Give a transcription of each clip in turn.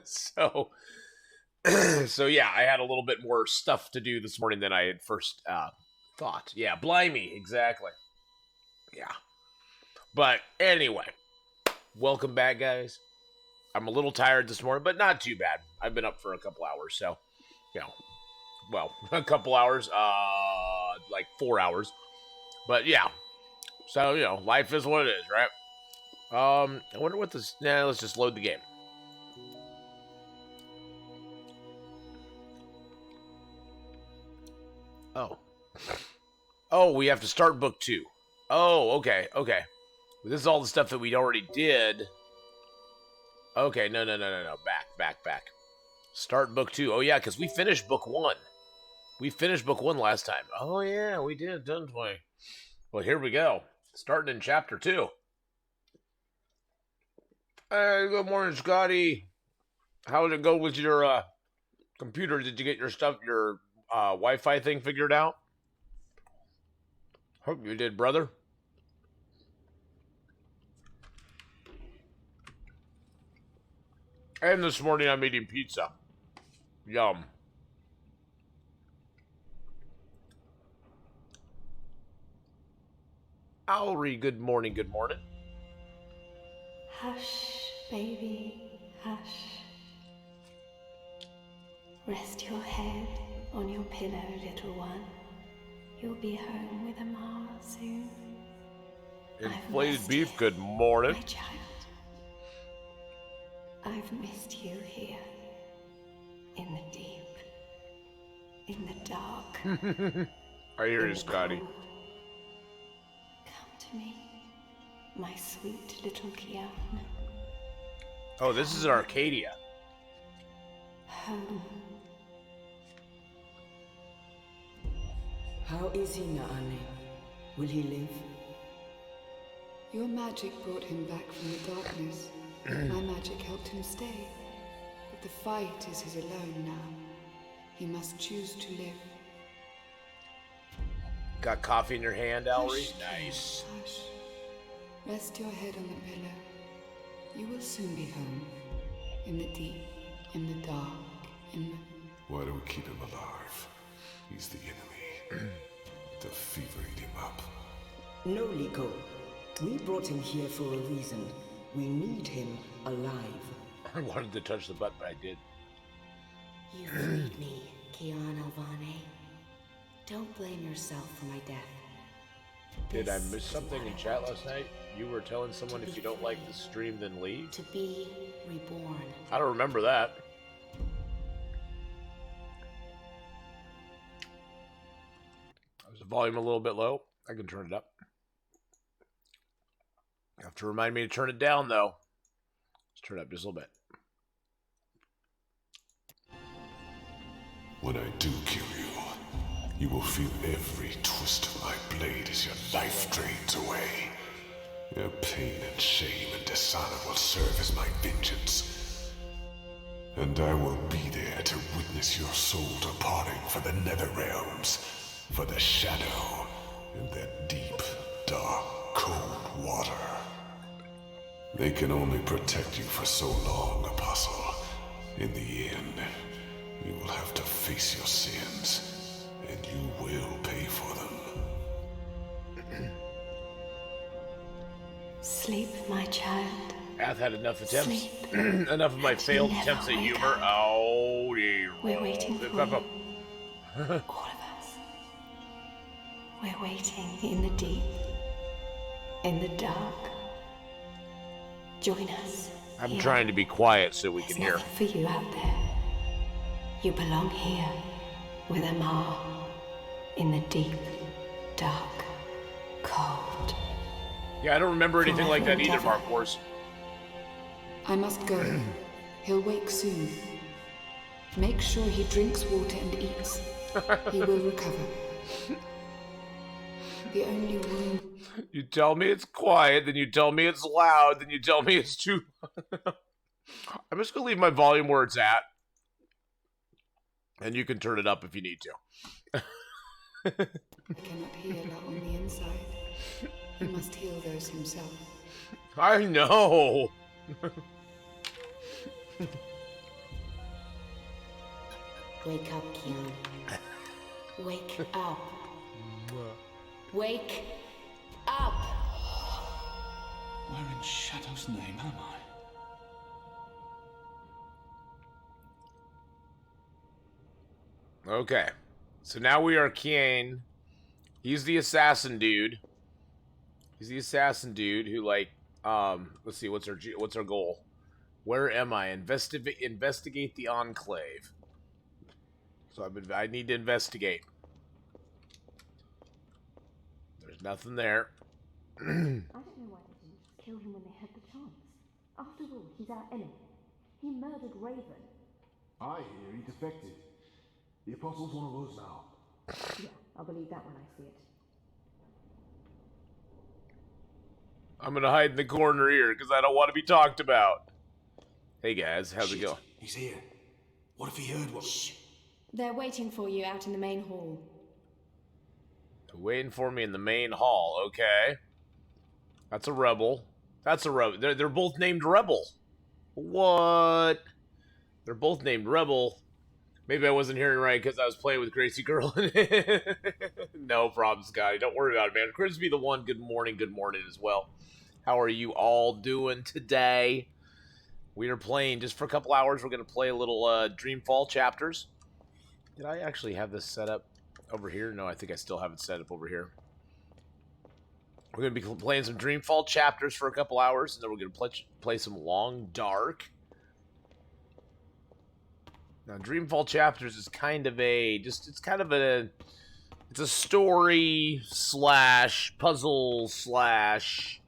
so, so yeah, I had a little bit more stuff to do this morning than I had first thought. Yeah, blimey, exactly. Yeah. But anyway, welcome back, guys. I'm a little tired this morning, but not too bad. I've been up for a couple hours, so, you know, well, a couple hours, like 4 hours. But yeah, so, life is what it is, right? I wonder what this, let's just load the game. Oh. Oh, we have to start book 2. Oh, okay. This is all the stuff that we already did. Okay, no. Back. Start book 2. Oh, yeah, because we finished book 1. We finished book 1 last time. Oh, yeah, we did, didn't we? Well, here we go. Starting in chapter 2. Hey, good morning, Scotty. How did it go with your computer? Did you get your Wi-Fi thing figured out? Hope you did, brother. And this morning I'm eating pizza. Yum. Owry, good morning. Hush, baby, hush. Rest your head on your pillow, little one. You'll be home with Amara soon. Inflated beef, good morning. My child, I've missed you here. In the deep. In the dark. I hear you, Scotty. Cold. Come to me, my sweet little Kiana. Oh, this is Arcadia. Home. How is he, Naane? Will he live? Your magic brought him back from the darkness. My magic helped him stay. But the fight is his alone now. He must choose to live. Got coffee in your hand, Owry? Hush, Nice. hush. Rest your head on the pillow. You will soon be home. In the deep, in the dark, in the... Why do we keep him alive? He's the enemy. The fever ate him up. No, Liko. We brought him here for a reason. We need him alive. I wanted to touch the button, but I did. You freed me, Kiana Alvane. Don't blame yourself for my death. Did I This miss is something what in I chat wanted. last night? You were telling someone if you don't like the stream, then leave? To be reborn. I don't remember that. Is the volume a little bit low? I can turn it up. You have to remind me to turn it down, though. Let's turn it up just a little bit. When I do kill you, you will feel every twist of my blade as your life drains away. Your pain and shame and dishonor will serve as my vengeance. And I will be there to witness your soul departing for the nether realms, for the shadow, and that deep, dark, cold water. They can only protect you for so long, Apostle. In the end, you will have to face your sins, and you will pay for them. Sleep, my child. I've had enough attempts. Sleep. Enough of my And failed never attempts at wake humor. up. Oh, dear. We're waiting for Up, you. up. All of us. We're waiting in the deep. In the dark. Join us. I'm here. trying to be quiet so we can There's hear. nothing for you out there. You belong here with Amar in the deep, dark, cold. Yeah, I don't remember anything like that either, Forever. Mark Wars. I must go. He'll wake soon. Make sure he drinks water and eats. He will recover. The only wound... You tell me it's quiet, then you tell me it's loud, then you tell me it's too... I'm just going to leave my volume where it's at. And you can turn it up if you need to. I cannot heal on the inside. He must heal those himself. I know. Wake up, Kian. Wake up. Wake up! Where in Shadow's name am I? Okay. So now we are Kian. He's the assassin dude. He's the assassin dude who, like, let's see, what's our goal? Where am I? Investigate the Enclave. So I need to investigate. There's nothing there. I don't know why they didn't just kill him when they had the chance. After all, he's our enemy. He murdered Raven. I hear he defected. The Apostle's one of us now. Yeah, I'll believe that when I see it. I'm gonna hide in the corner here because I don't want to be talked about. Hey guys, how's it going? He's here. What if he heard what? Shh. They're waiting for you out in the main hall. They're waiting for me in the main hall. Okay, that's a rebel. That's a rebel. They're both named Rebel. What? They're both named Rebel. Maybe I wasn't hearing right because I was playing with Gracie Girl. No problem, Scotty. Don't worry about it, man. Crispy the One, good morning as well. How are you all doing today? We are playing, just for a couple hours, we're going to play a little Dreamfall chapters. Did I actually have this set up over here? No, I think I still have it set up over here. We're going to be playing some Dreamfall chapters for a couple hours, and then we're going to play some Long Dark. Now, Dreamfall chapters is kind of it's a story slash puzzle slash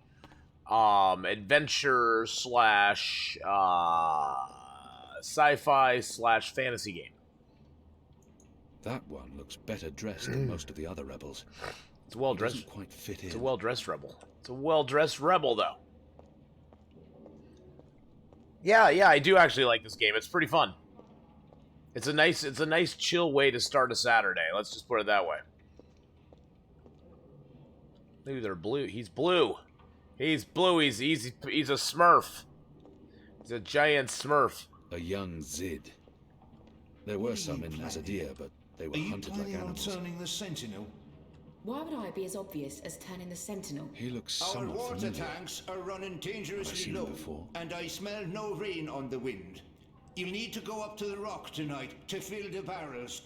adventure slash sci-fi slash fantasy game. That one looks better dressed than most of the other rebels. It's well dressed. Doesn't quite fit in. It's a well dressed rebel. It's a well dressed rebel, though. Yeah, I do actually like this game. It's pretty fun. It's a nice chill way to start a Saturday. Let's just put it that way. Maybe they're blue. He's blue. He's blue. He's a Smurf. He's a giant Smurf. A young Zid. There were some in Nazadir, but they were hunted like animals. Turning the Sentinel? Why would I be as obvious as turning the Sentinel? He looks Our somewhat water familiar. tanks are running Have I dangerously seen him low, before? and I smell no rain on the wind. You'll need to go up to the rock tonight to fill the barrels.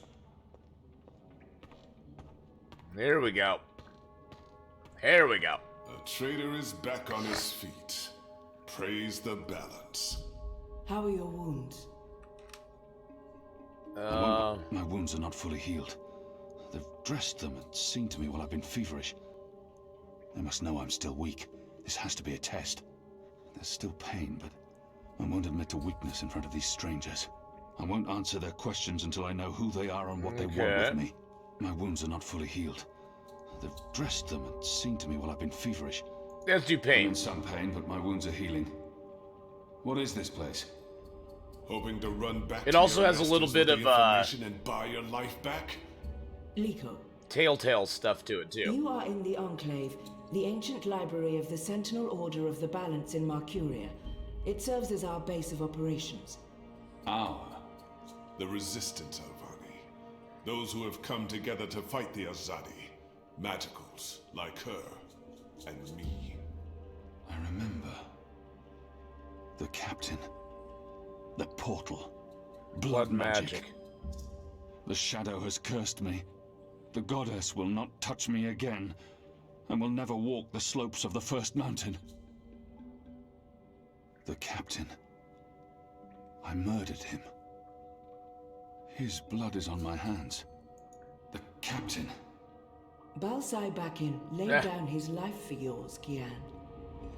There we go. Here we go. The traitor is back on his feet. Praise the balance. How are your wounds? My wounds are not fully healed. They've dressed them and seen to me while I've been feverish. They must know I'm still weak. This has to be a test. There's still pain, but I won't admit to weakness in front of these strangers. I won't answer their questions until I know who they are and what they want with me. My wounds are not fully healed. They've dressed them and seen to me while I've been feverish. Let's do I'm pain. in some pain, but my wounds are healing. What is this place? Hoping to run back It to also your has a little masters bit with of, the information and buy your life back? Liko, Telltale stuff to it, too. you are in the Enclave, the ancient library of the Sentinel Order of the Balance in Marcuria. It serves as our base of operations. Our? The Resistance, Alvani. Those who have come together to fight the Azadi. Magicals, like her, and me. I remember. The captain. The portal. Blood magic. The shadow has cursed me. The goddess will not touch me again, and will never walk the slopes of the first mountain. The captain. I murdered him. His blood is on my hands. The captain. Balsai Bakin laid down his life for yours, Kian.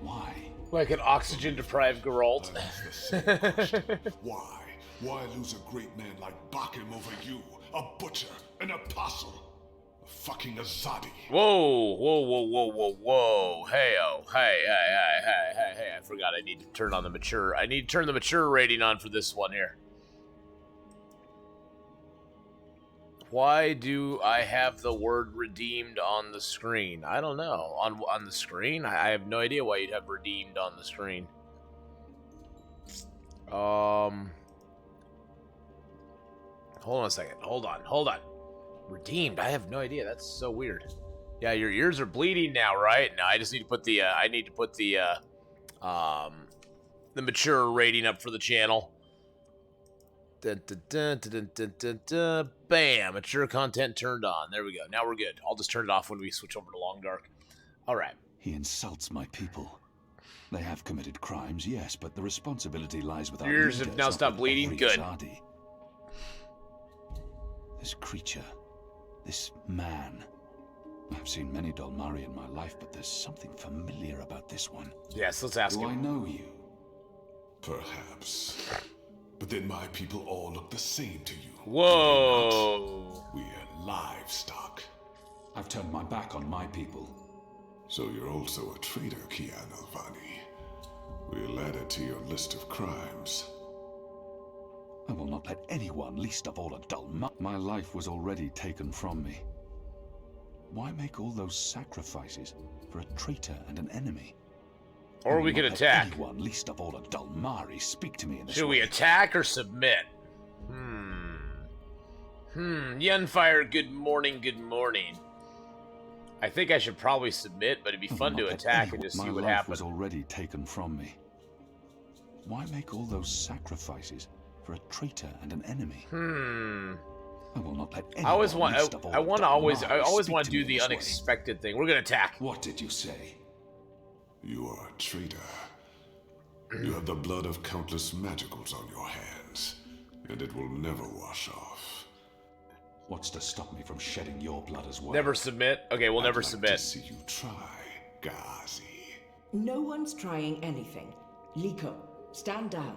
Why? Like an oxygen-deprived Geralt. That's the same question. Why? Why lose a great man like Bakim over you? A butcher, an apostle, a fucking Azadi. Whoa. Hey-oh. Hey. I forgot I need to turn on the mature. I need to turn the mature rating on for this one here. Why do I have the word redeemed on the screen? I don't know. On the screen? I have no idea why you'd have redeemed on the screen. Hold on a second. Hold on. Redeemed. I have no idea. That's so weird. Yeah, your ears are bleeding now, right? No, I just need to put the the mature rating up for the channel. Dun, dun, dun, dun, dun, dun, dun. Bam! Mature content turned on. There we go. Now we're good. I'll just turn it off when we switch over to Long Dark. All right. He insults my people. They have committed crimes, yes, but the responsibility lies with our Your ears leaders, have now not stopped with bleeding. every Good. Azadi. This creature, this man. I've seen many Dolmari in my life, but there's something familiar about this one. Yes, let's ask Do I him. know you? Perhaps. But then my people all look the same to you. Whoa. We're livestock. I've turned my back on my people. So you're also a traitor, Kian Alvani. We'll add it to your list of crimes. I will not let anyone, least of all a Dolmar. My life was already taken from me. Why make all those sacrifices for a traitor and an enemy? Or we could attack. Anyone, least of all a Dolmari, speak to me in this Should way. we attack or submit? Yunfire, good morning. I think I should probably submit, but it'd be I will fun not to let attack anyone- and just see My what life happens. was already taken from me. Why make all those sacrifices for a traitor and an enemy? I will not let anyone, I always want. least of all I want to Dolmari, always speak want to to do me in the this way. unexpected thing. We're gonna attack. What did you say? You are a traitor. You have the blood of countless magicals on your hands, and it will never wash off. What's to stop me from shedding your blood as well? Never submit. Okay, we'll never I'd like submit. to see you try, Ghazi. No one's trying anything. Liko, stand down.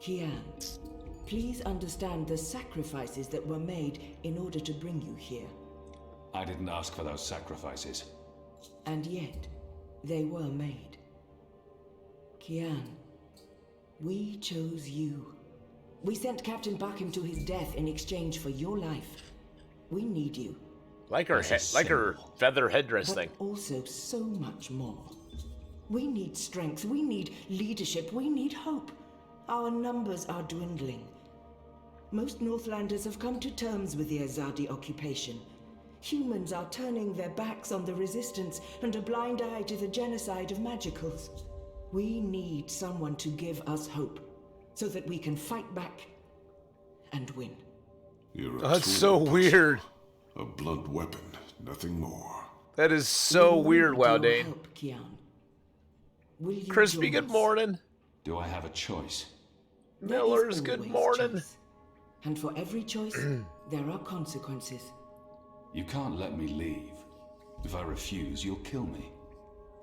Kian, please understand the sacrifices that were made in order to bring you here. I didn't ask for those sacrifices. And yet, they were made. Kian, we chose you. We sent Captain Bakim to his death in exchange for your life. We need you, Like her feather headdress but thing. also so much more. We need strength, we need leadership, we need hope. Our numbers are dwindling. Most Northlanders have come to terms with the Azadi occupation. Humans are turning their backs on the resistance and a blind eye to the genocide of magicals. We need someone to give us hope, so that we can fight back and win. You're a That's tool, so Apostle. weird. A blunt weapon, nothing more. That is so We weird, need your Wowdane. help, Kian. Will you Crispy, join good us? morning. Do I have a choice? There is Miller's, good always morning. choice. And for every choice, there are consequences. You can't let me leave. If I refuse, you'll kill me.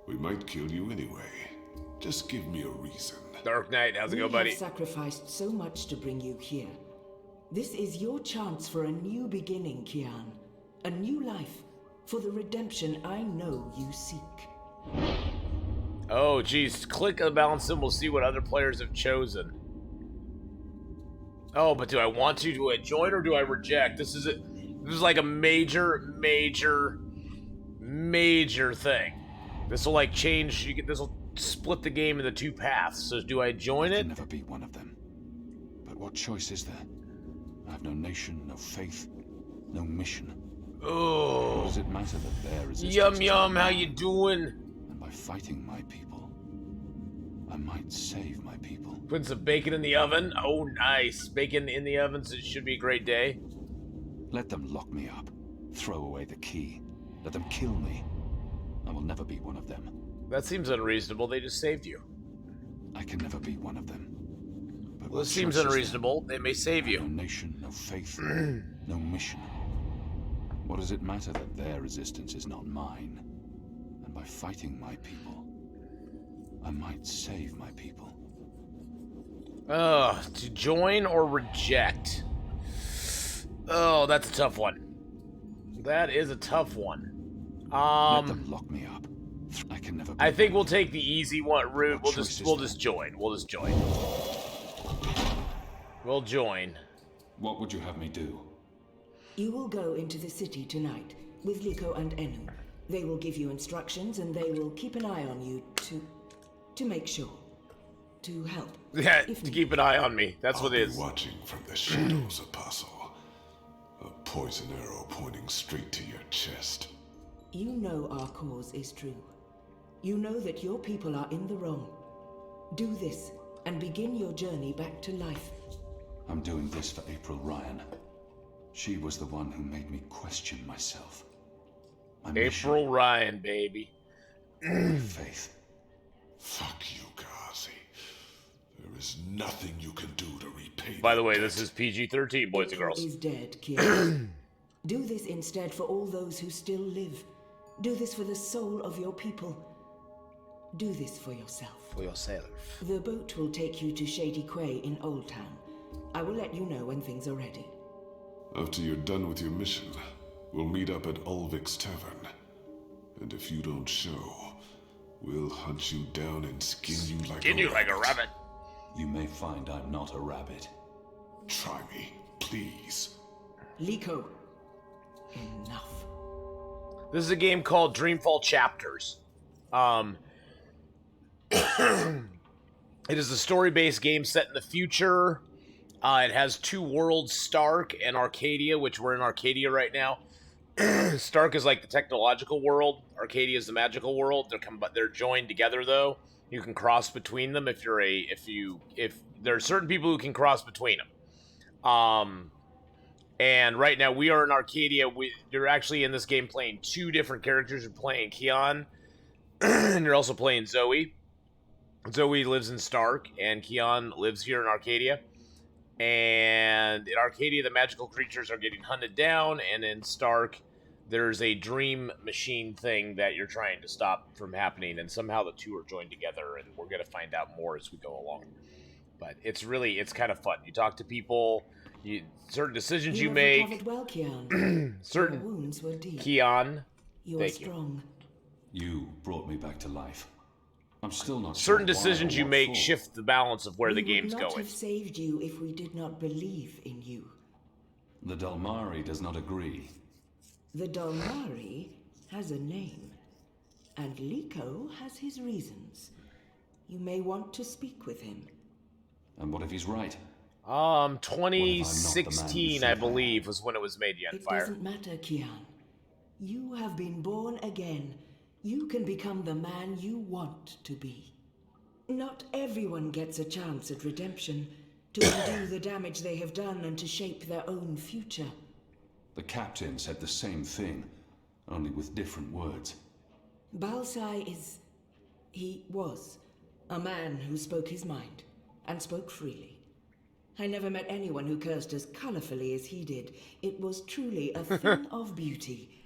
We might kill you anyway. Just give me a reason. Dark Knight, how's it go, We buddy? have sacrificed so much to bring you here. This is your chance for a new beginning, Kian. A new life, for the redemption I know you seek. Oh, geez. Click the balance symbol, see what other players have chosen. Oh, but do I want to? Do I join or do I reject? This is like a major thing. This will like change. This will split the game into two paths. So do I join I it? can never beat one of them. But what choice is there? I have no nation, no faith, no mission. What Oh, does it matter that there is yum yum. How you doing? And by fighting my people, I might save my people. Putting some bacon in the oven. Oh, nice. Bacon in the oven. So it should be a great day. Let them lock me up. Throw away the key. Let them kill me. I will never beat one of them. That seems unreasonable. They just saved you. I can never beat one of them. But Well, what this seems choice is there? unreasonable. They may save No you. nation, no faith, no mission. What does it matter that their resistance is not mine? And by fighting my people, I might save my people. To join or reject? Oh, that's a tough one. That is a tough one. Let them lock me up. I can never. I beat think one we'll of them. take the easy one route. What choice is We'll there? just join. We'll just join. We'll join. What would you have me do? You will go into the city tonight with Liko and Enu. They will give you instructions and they will keep an eye on you to make sure. To help. Yeah, If to needed. keep an eye on me. That's I'll what it be is. watching from the shadows, Apostle. A poison arrow pointing straight to your chest. You know our cause is true. You know that your people are in the wrong. Do this, and begin your journey back to life. I'm doing this for April Ryan. She was the one who made me question myself. My April Ryan, baby. mission, faith. Fuck you, Gazi. There is nothing you can do to repay. By the way, this is PG-13, boys and girls. Is dead, Kian. Do this instead for all those who still live. Do this for the soul of your people. Do this for yourself. For yourself. The boat will take you to Shady Quay in Old Town. I will let you know when things are ready. After you're done with your mission, we'll meet up at Ulvik's Tavern. And if you don't show, we'll hunt you down and skin you like a rabbit. You may find I'm not a rabbit. Try me, please. Liko, enough. This is a game called Dreamfall Chapters. It is a story-based game set in the future. It has two worlds, Stark and Arcadia, which we're in Arcadia right now. Stark is like the technological world. Arcadia is the magical world. They're joined together though. You can cross between them if there are certain people who can cross between them. And right now we are in Arcadia. You're actually in this game playing two different characters. You're playing Kian, and you're also playing Zoe. Zoe lives in Stark, and Kian lives here in Arcadia. And in Arcadia, the magical creatures are getting hunted down, and in Stark, there's a dream machine thing that you're trying to stop from happening, and somehow the two are joined together, and we're going to find out more as we go along. But it's kind of fun. You talk to people, certain decisions you make. Recovered well, Kian. Certain Your wounds were deep. Kian, You are strong. You brought me back to life. I'm still not certain sure decisions why or you what make for. shift the balance of where the We game's would not going. have saved you if we did not believe in you. The Dalmari does not agree. The Dalmari has a name, and Liko has his reasons. You may want to speak with him. And what if he's right? 2016, I believe, was when it was made, It Yenfire. doesn't matter, Kian. You have been born again. You can become the man you want to be. Not everyone gets a chance at redemption, to undo the damage they have done and to shape their own future. The captain said the same thing, only with different words. Balsai he was a man who spoke his mind, and spoke freely. I never met anyone who cursed as colorfully as he did. It was truly a thing of beauty.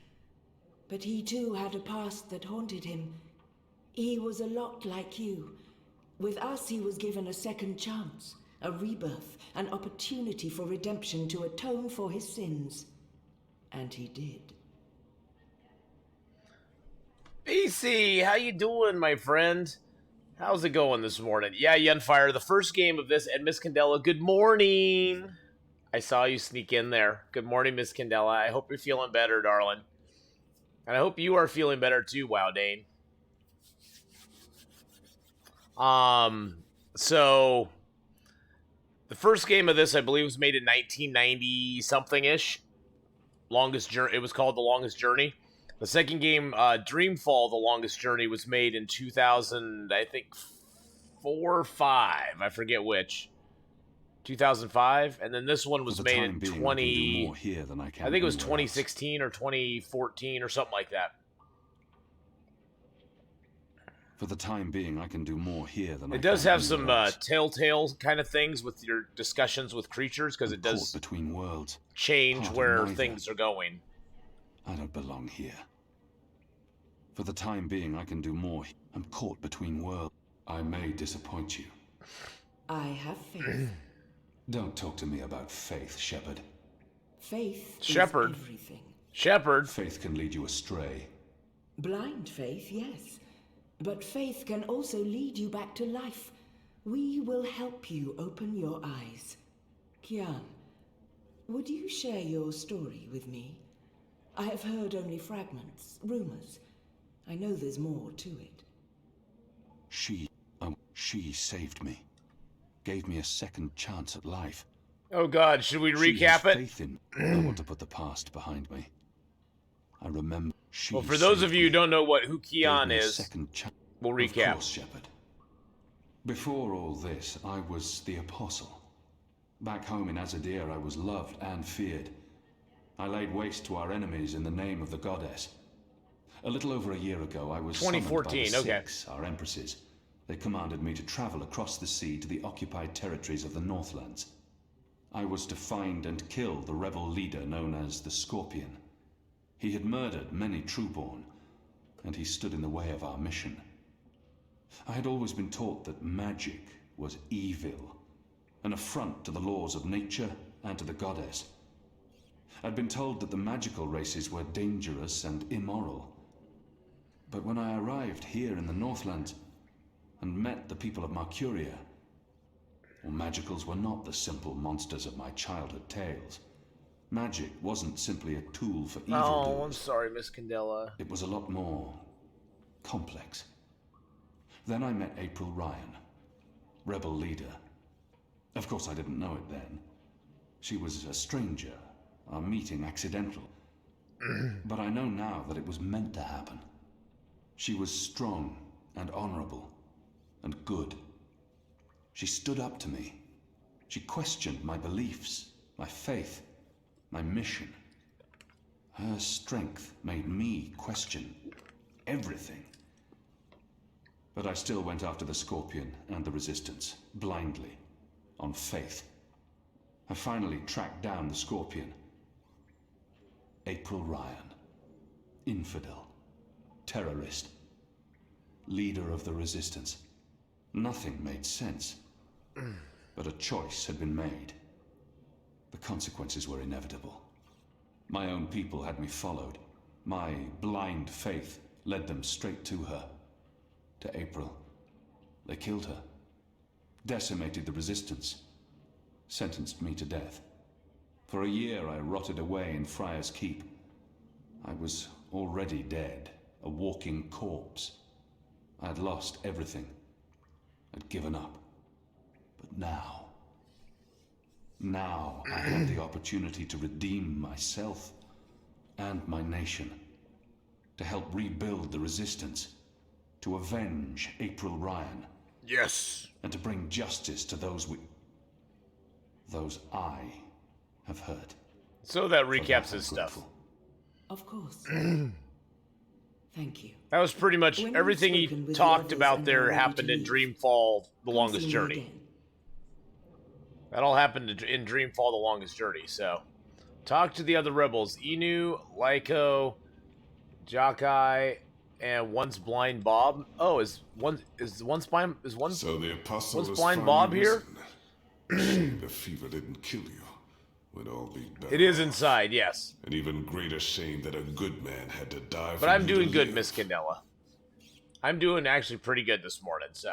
But he too had a past that haunted him. He was a lot like you. With us, he was given a second chance, a rebirth, an opportunity for redemption to atone for his sins. And he did. BC, how you doing, my friend? How's it going this morning? Yeah, Yenfire, the first game of this, and Miss Candela, good morning. I saw you sneak in there. Good morning, Miss Candela. I hope you're feeling better, darling. And I hope you are feeling better too, Wow Dane. So the first game of this, I believe, was made in 1990 something-ish. Longest Journey. It was called The Longest Journey. The second game, Dreamfall: The Longest Journey, was made in 2000, I think, 4 or 5. I forget which. 2005, and then this one was made in 20. I think it was 2016 or 2014 or something like that. For the time being, I can do more here than I can. It does have some anywhere else. telltale kind of things with your discussions with creatures, because it Caught does between worlds. change Part of where neither. things are going. I don't belong here. For the time being, I can do more. I'm caught between worlds. I may disappoint you. I have faith. Don't talk to me about faith, Shepard. Faith Shepherd. is everything. Shepard. Faith can lead you astray. Blind faith, yes. But faith can also lead you back to life. We will help you open your eyes. Kian, would you share your story with me? I have heard only fragments, rumors. I know there's more to it. She saved me. Gave me a second chance at life. Oh God, should we She recap has it? faith in. I want to put the past behind me. I remember she Well, for those of saved you who me, don't know who gave Kian me a is, second chance. we'll Of recap. course, Shepard. Before all this, I was the Apostle. Back home in Azadir, I was loved and feared. I laid waste to our enemies in the name of the goddess. A little over a year ago, I was summoned by the 2014, okay. Six, our empresses. They commanded me to travel across the sea to the occupied territories of the Northlands. I was to find and kill the rebel leader known as the Scorpion. He had murdered many Trueborn, and he stood in the way of our mission. I had always been taught that magic was evil, an affront to the laws of nature and to the goddess. I'd been told that the magical races were dangerous and immoral. But when I arrived here in the Northlands and met the people of Marcuria, well, magicals were not the simple monsters of my childhood tales. Magic wasn't simply a tool for evildoers. Oh, I'm sorry, Miss Candela. It was a lot more complex. Then I met April Ryan, rebel leader. Of course, I didn't know it then. She was a stranger, our meeting accidental. But I know now that it was meant to happen. She was strong and honorable and good. She stood up to me. She questioned my beliefs, my faith, my mission. Her strength made me question everything. But I still went after the Scorpion and the Resistance, blindly, on faith. I finally tracked down the Scorpion. April Ryan. Infidel. Terrorist. Leader of the Resistance. Nothing made sense. But a choice had been made. The consequences were inevitable. My own people had me followed. My blind faith led them straight to her. To April. They killed her. Decimated the Resistance. Sentenced me to death. For a year I rotted away in Friar's Keep. I was already dead, a walking corpse. I had lost everything. I'd given up. But now I had the opportunity to redeem myself and my nation. To help rebuild the Resistance. To avenge April Ryan. Yes. And to bring justice to those I have hurt. So that recaps his stuff. Of course. Thank you. That was pretty much When everything you've he spoken with the talked others about and there are ready happened to in leave, Dreamfall, The come Longest see me Journey. again. That all happened in Dreamfall, The Longest Journey, so. Talk to the other rebels. Inu, Lyko, Jokai, and Once Blind Bob. Oh, So the apostle Once is Blind finally Bob here? risen. Shame the fever didn't kill you. Would all be better. It is off. inside, yes. An even greater shame that a good man had to die. But I'm doing good, Miss Candela. I'm doing actually pretty good this morning, so.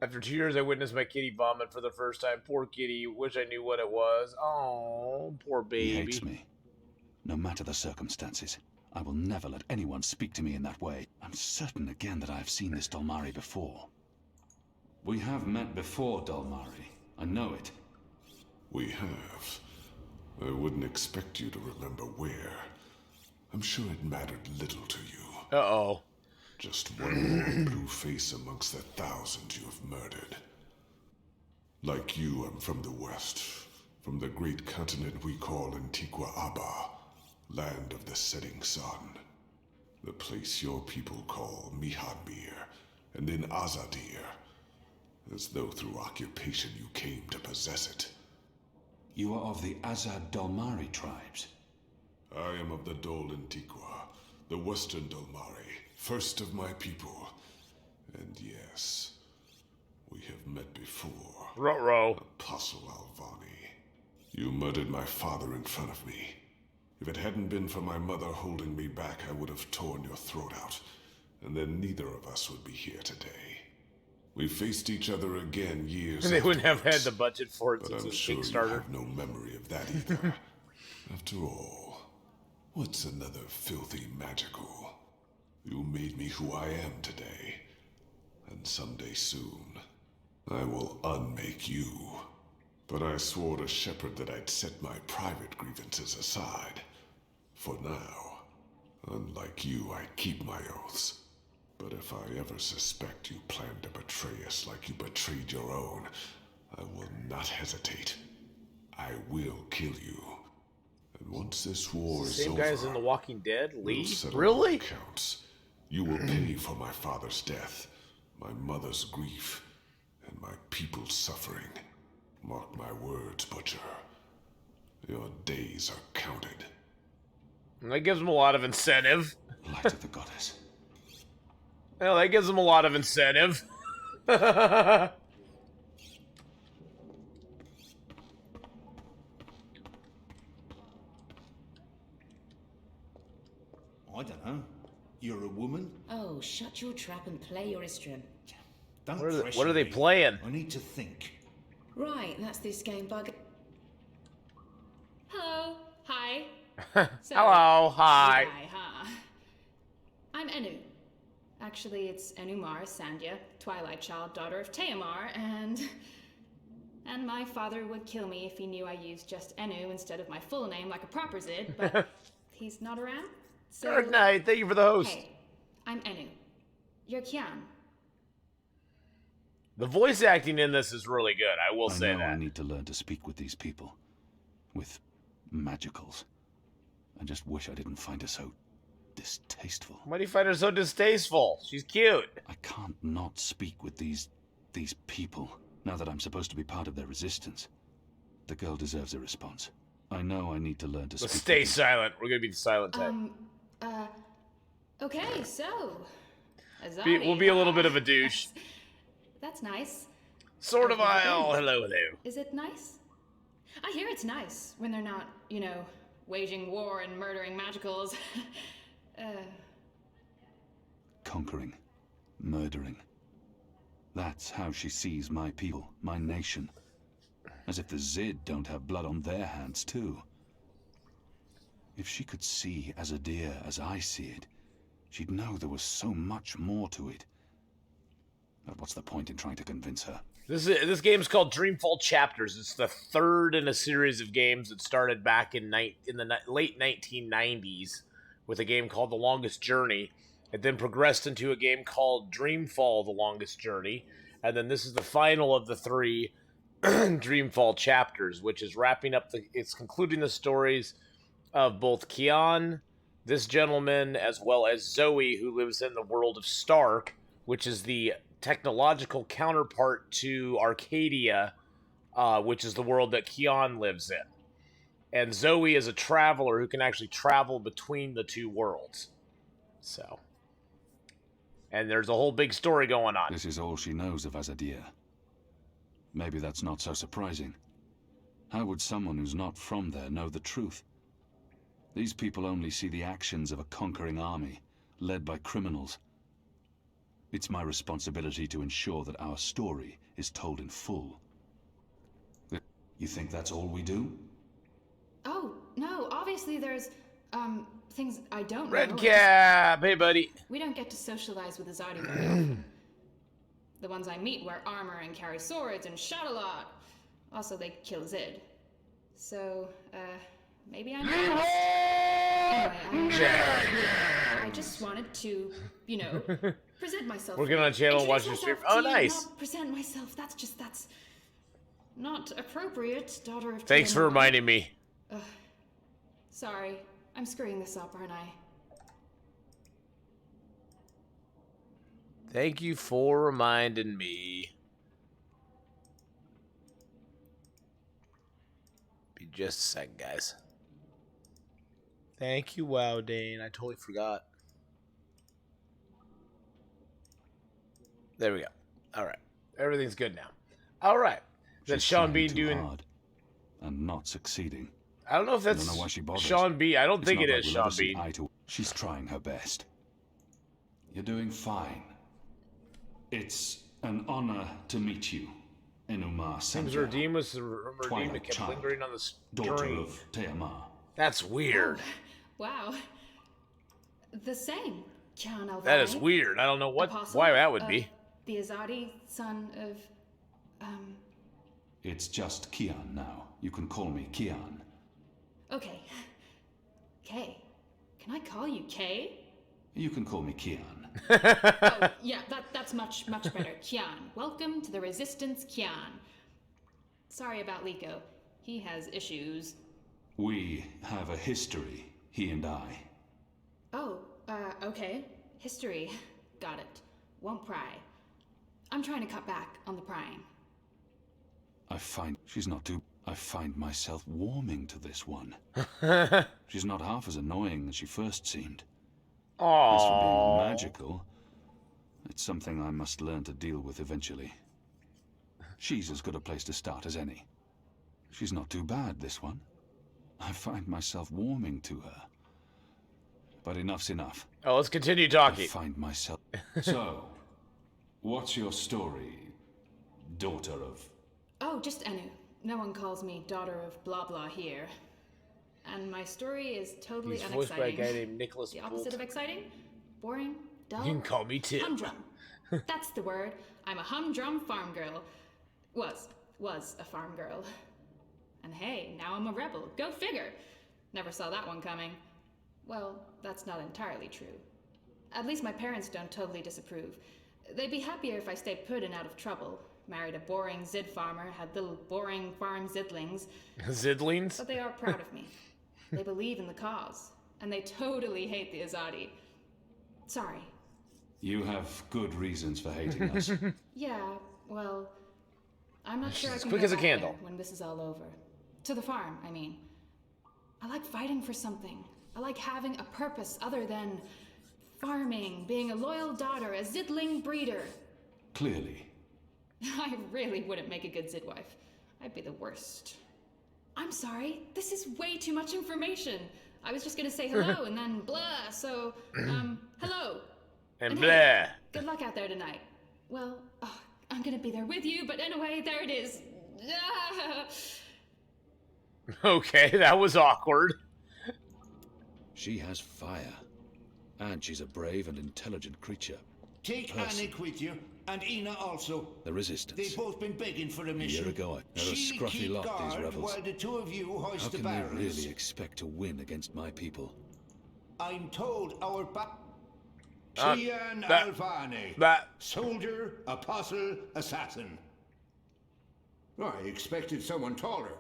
After 2 years, I witnessed my kitty vomit for the first time. Poor kitty. Wish I knew what it was. Oh, poor baby. He hates me. No matter the circumstances. I will never let anyone speak to me in that way. I'm certain again that I have seen this Dalmari before. We have met before, Dalmari. I know it. We have. I wouldn't expect you to remember where. I'm sure it mattered little to you. Uh-oh. Just one more blue face amongst the thousands you have murdered. Like you, I'm from the west. From the great continent we call Antigua Aba. Land of the setting sun. The place your people call Mihadmir, and then Azadir. As though through occupation you came to possess it. You are of the Azad Dalmari tribes. I am of the Dol Antigua, the western Dalmari, first of my people. And yes, we have met before. Ruh-roh. Apostle Alvani. You murdered my father in front of me. If it hadn't been for my mother holding me back, I would have torn your throat out, and then neither of us would be here today. We faced each other again years They wouldn't have had afterwards, the budget for it but since I'm it's sure you Kickstarter. have no memory of that either. After all, what's another filthy magical? You made me who I am today, and someday soon, I will unmake you. But I swore to Shepard that I'd set my private grievances aside. For now. Unlike you, I keep my oaths. But if I ever suspect you plan to betray us like you betrayed your own, I will not hesitate. I will kill you. And once this war is Same over, guy as in The Walking Dead, Lee? we'll settle Really? our accounts. You will pay for my father's death, my mother's grief, and my people's suffering. Mark my words, Butcher. Your days are counted. And that gives him a lot of incentive. Light of the goddess. Well, that gives him a lot of incentive. I don't know. You're a woman? Oh, shut your trap and play your instrument. Don't What pressure are they me. playing? I need to think. Right, that's this game bug. Hello. Hi. So, Hello, hi. huh? I'm Enu. Actually, it's Enumar Sandhya, Twilight Child, daughter of Teomar, and my father would kill me if he knew I used just Enu instead of my full name like a proper Zid, but he's not around. So, Good night. Thank you for the host. hey, I'm Enu. You're Kian. The voice acting in this is really good. I will say I know I that. need to learn to speak with these people. With magicals. I just wish I didn't find her so distasteful. Why do you find her so distasteful? She's cute. I can't not speak with these people, now that I'm supposed to be part of their resistance. The girl deserves a response. I know I need to learn to Let's speak stay with silent. We're gonna be the silent type. Okay, so. We'll be a little bit of a douche. That's nice. Sort of I've never aisle. been. Hello, hello. Is it nice? I hear it's nice when they're not, waging war and murdering magicals. conquering, murdering. That's how she sees my people, my nation. As if the Zid don't have blood on their hands, too. If she could see Azadir as I see it, she'd know there was so much more to it. But what's the point in trying to convince her? This game's called Dreamfall Chapters. It's the third in a series of games that started back in the late 1990s with a game called The Longest Journey. It then progressed into a game called Dreamfall: The Longest Journey, and then this is the final of the three Dreamfall chapters, which is wrapping up it's concluding the stories of both Kian, this gentleman, as well as Zoe, who lives in the world of Stark, which is the technological counterpart to Arcadia, which is the world that Kian lives in. And Zoe is a traveler who can actually travel between the two worlds. So, and there's a whole big story going on. This is all she knows of Azadir. Maybe that's not so surprising. How would someone who's not from there know the truth? These people only see the actions of a conquering army, led by criminals. It's my responsibility to ensure that our story is told in full. You think that's all we do? Oh, no, obviously there's, things I don't know. Red Cap! Hey, buddy. We don't get to socialize with Azadi very often. The ones I meet wear armor and carry swords and shout a lot. Also, they kill Zid. So, maybe I'm biased. Anyway, I just wanted to, present myself. Working on a channel, Introduce watching your stream. myself Oh, to you, nice. not present myself. That's not appropriate, daughter of Thanks for Tiamat. reminding me. Sorry, I'm screwing this up, aren't I? Thank you for reminding me. Be just a second, guys. Thank you, Wow Dane. I totally forgot. There we go. All right. Everything's good now. All right. That's She's Sean trying Bean too doing... hard and not succeeding. I don't know if I that's don't know why she bothers. Sean Bean. I don't It's think not it like is we'll Sean ever see Bean. eye to- She's trying her best. You're doing fine. It's an honor to meet you, Enumar Seems Sandhya, Redeem was the Redeem that Twilight kept Child, lingering on the daughter string. of Teomar. That's weird. Wow. The same. Kian Alvani. That is weird. I don't know Apostle why that would of be. The Azadi, son of, It's just Kian now. You can call me Kian. Okay. Kay. Can I call you Kay? You can call me Kian. Oh, yeah, that's much better. Kian. Welcome to the Resistance, Kian. Sorry about Liko. He has issues. We have a history, he and I. Oh, okay. History. Got it. Won't pry. I'm trying to cut back on the prying. I find myself warming to this one. She's not half as annoying as she first seemed. As for being magical, it's something I must learn to deal with eventually. She's as good a place to start as any. She's not too bad, this one. I find myself warming to her. But enough's enough. Oh, let's continue talking. I find myself... So, what's your story, daughter of... Oh, just Enu. No one calls me daughter of blah blah here. And my story is totally He's unexciting. voiced by a guy named Nicholas The opposite of exciting? Boring? Dull? You can call me Tim. Humdrum. That's the word. I'm a humdrum farm girl. Was a farm girl. And hey, now I'm a rebel. Go figure. Never saw that one coming. Well, that's not entirely true. At least my parents don't totally disapprove. They'd be happier if I stayed put and out of trouble. Married a boring Zid farmer, had little boring farm Zidlings. Zidlings? But they are proud of me. They believe in the cause. And they totally hate the Azadi. Sorry. You have good reasons for hating us. Yeah, well, I'm not sure I as can quick go as a back candle. there when this is all over. To the farm, I mean. I like fighting for something. I like having a purpose other than farming, being a loyal daughter, a Zidling breeder. Clearly. I really wouldn't make a good Zidwife. I'd be the worst. I'm sorry, this is way too much information. I was just gonna say hello and then blah, so, hello. And hey, blah. good luck out there tonight. Well, I'm gonna be there with you, but anyway, there it is. Okay, that was awkward. She has fire. And she's a brave and intelligent creature. Take Anik with you, and Ina also. The Resistance. They've both been begging for a mission. A year ago, they're a She'll scruffy keep lot, these guard rebels. while the two of you hoist How the can they barrels. really expect to win against my people? I'm told our Uh, Tian that- Alvani. that- Soldier, apostle, assassin. I expected someone taller.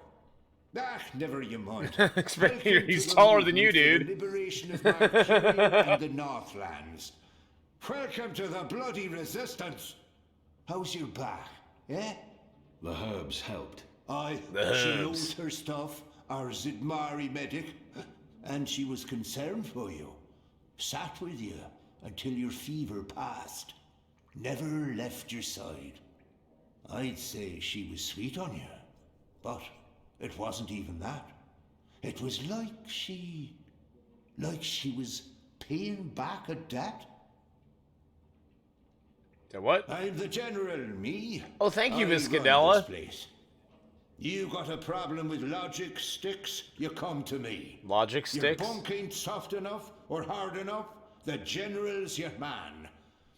Never you mind. Expecting he's taller than you, dude. The liberation of Marjorie and the Northlands. Welcome to the bloody Resistance. How's your back, eh? The herbs helped. Aye, The she herbs. knows her stuff, our Zidmari medic, and she was concerned for you. Sat with you until your fever passed. Never left your side. I'd say she was sweet on you, but it wasn't even that. It was like she was paying back a debt. So what? I'm the general, me. Oh, thank you, I Miss run Cadella. this place. You got a problem with logic sticks, you come to me. Logic Your sticks? bunk ain't soft enough or hard enough, the general's your man.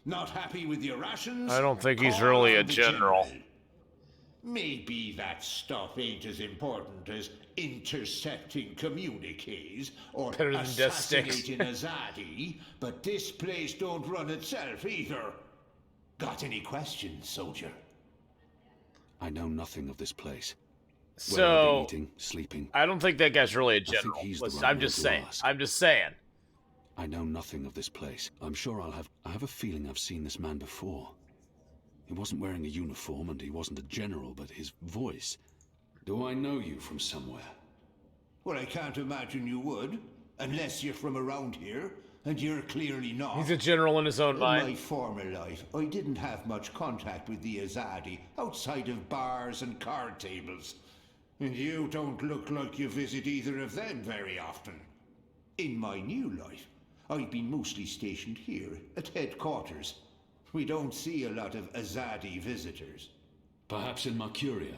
Not happy with your rations? I don't think he's call really on a the general. Maybe that stuff ain't as important as intercepting communiques or Better than death sticks. assassinating Azadi, but this place don't run itself either. Got any questions, soldier? I know nothing of this place. Where I've So, been eating, sleeping. I don't think that guy's really a think general. he's the Listen, right I'm one just to saying. ask. I'm just saying. I know nothing of this place. I'm sure I have a feeling I've seen this man before. He wasn't wearing a uniform and he wasn't a general, but his voice. Do I know you from somewhere? Well, I can't imagine you would, unless you're from around here, and you're clearly not. He's a general in his own In my mind. former life, I didn't have much contact with the Azadi outside of bars and card tables. And you don't look like you visit either of them very often. In my new life, I've been mostly stationed here at headquarters. We don't see a lot of Azadi visitors. Perhaps in Mercuria.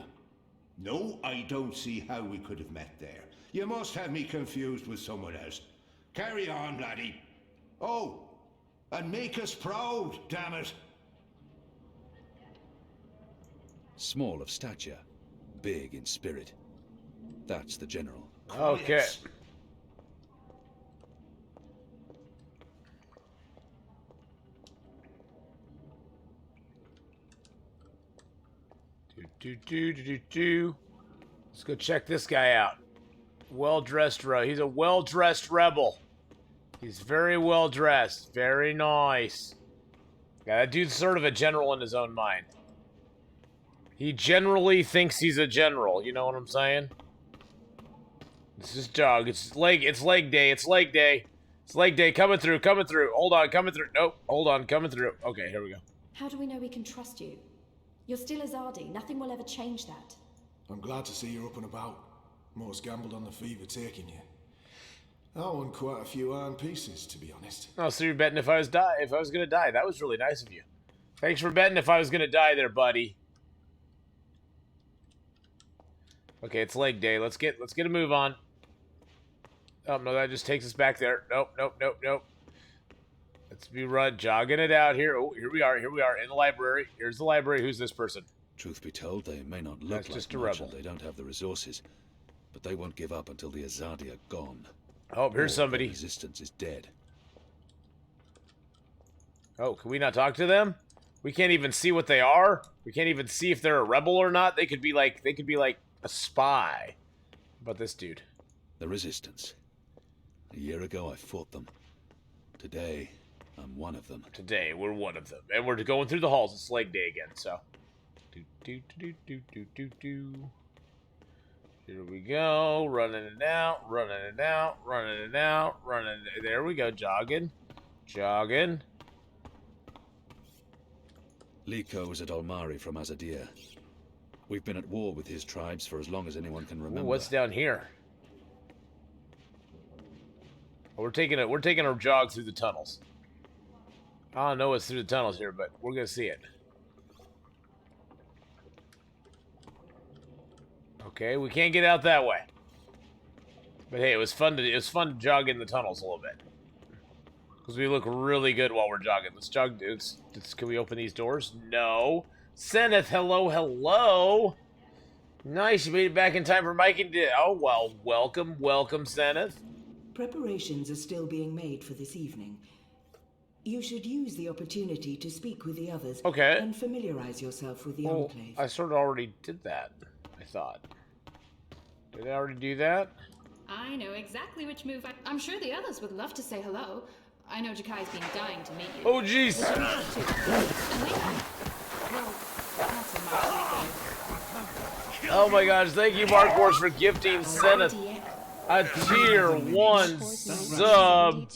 No, I don't see how we could have met there. You must have me confused with someone else. Carry on, laddie. Oh, and make us proud, damn it. Small of stature. big in spirit. That's the general. Okay. Let's go check this guy out. Well-dressed, he's a well-dressed rebel. He's very well-dressed. Very nice. Yeah, that dude's sort of a general in his own mind. He generally thinks he's a general, you know what I'm saying? This is Doug. It's leg day. It's leg day. It's leg day. Coming through. Hold on, coming through. Nope. Hold on, coming through. Okay, here we go. How do we know we can trust you? You're still Azadi. Nothing will ever change that. I'm glad to see you're up and about. Most gambled on the fever taking you. I won quite a few iron pieces, to be honest. Oh, so you're betting if I was gonna die. That was really nice of you. Thanks for betting if I was gonna die there, buddy. Okay, it's leg day. Let's get a move on. Oh no, that just takes us back there. Nope. Let's be jogging it out here. Oh, here we are in the library. Here's the library. Who's this person? Truth be told, they may not look That's like just a much rebel. and they don't have the resources, but they won't give up until the Azadi are gone. Oh, here's Or somebody. the resistance is dead. Oh, can we not talk to them? We can't even see what they are. We can't even see if they're a rebel or not. They could be like a spy. How about this dude? The resistance. A year ago, I fought them. Today, I'm one of them. Today, we're one of them. And we're going through the halls. It's leg day again, so. Here we go. Running it out. There we go. Jogging. Liko was at Olmari from Azadir. We've been at war with his tribes for as long as anyone can remember. Ooh, what's down here? Oh, we're taking a jog through the tunnels. I don't know what's through the tunnels here, but we're gonna see it. Okay, we can't get out that way. But hey, it was fun to jog in the tunnels a little bit. Because we look really good while we're jogging. Let's jog, dudes. Can we open these doors? No. Seneth, hello. Nice, you made it back in time for Mike and oh, well, welcome, Seneth. Preparations are still being made for this evening. You should use the opportunity to speak with the others. Okay. And familiarize yourself with the Enclave. I sort of already did that, I thought. Did I already do that? I know exactly which move I'm sure the others would love to say hello. I know Jakai's been dying to meet you. Oh, jeez. Oh my gosh, thank you, Mark Wars, for gifting Seneth a tier 1 sub.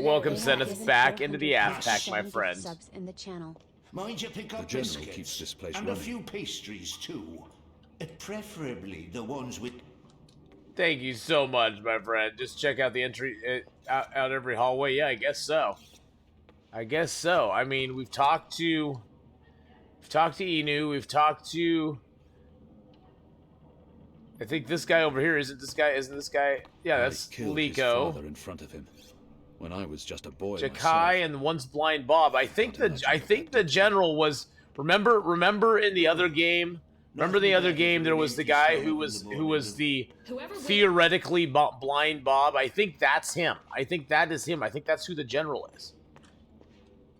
Welcome, Seneth, back into the app pack, my friend. Mind you pick up The general biscuits keeps this place and running. a few pastries too. Preferably the ones with. Thank you so much, my friend. Just check out the entry out every hallway. Yeah, I guess so. I mean, we've talked to Inu. We've talked to. I think this guy over here isn't this guy? Yeah, that's I killed his Liko. father in front of him when I was just a boy. Jakai myself. and once blind Bob. I think the general was. Remember in the other game. Remember the other game, there was the guy who was the theoretically blind Bob. I think that's him. I think that is him. I think that's who the general is.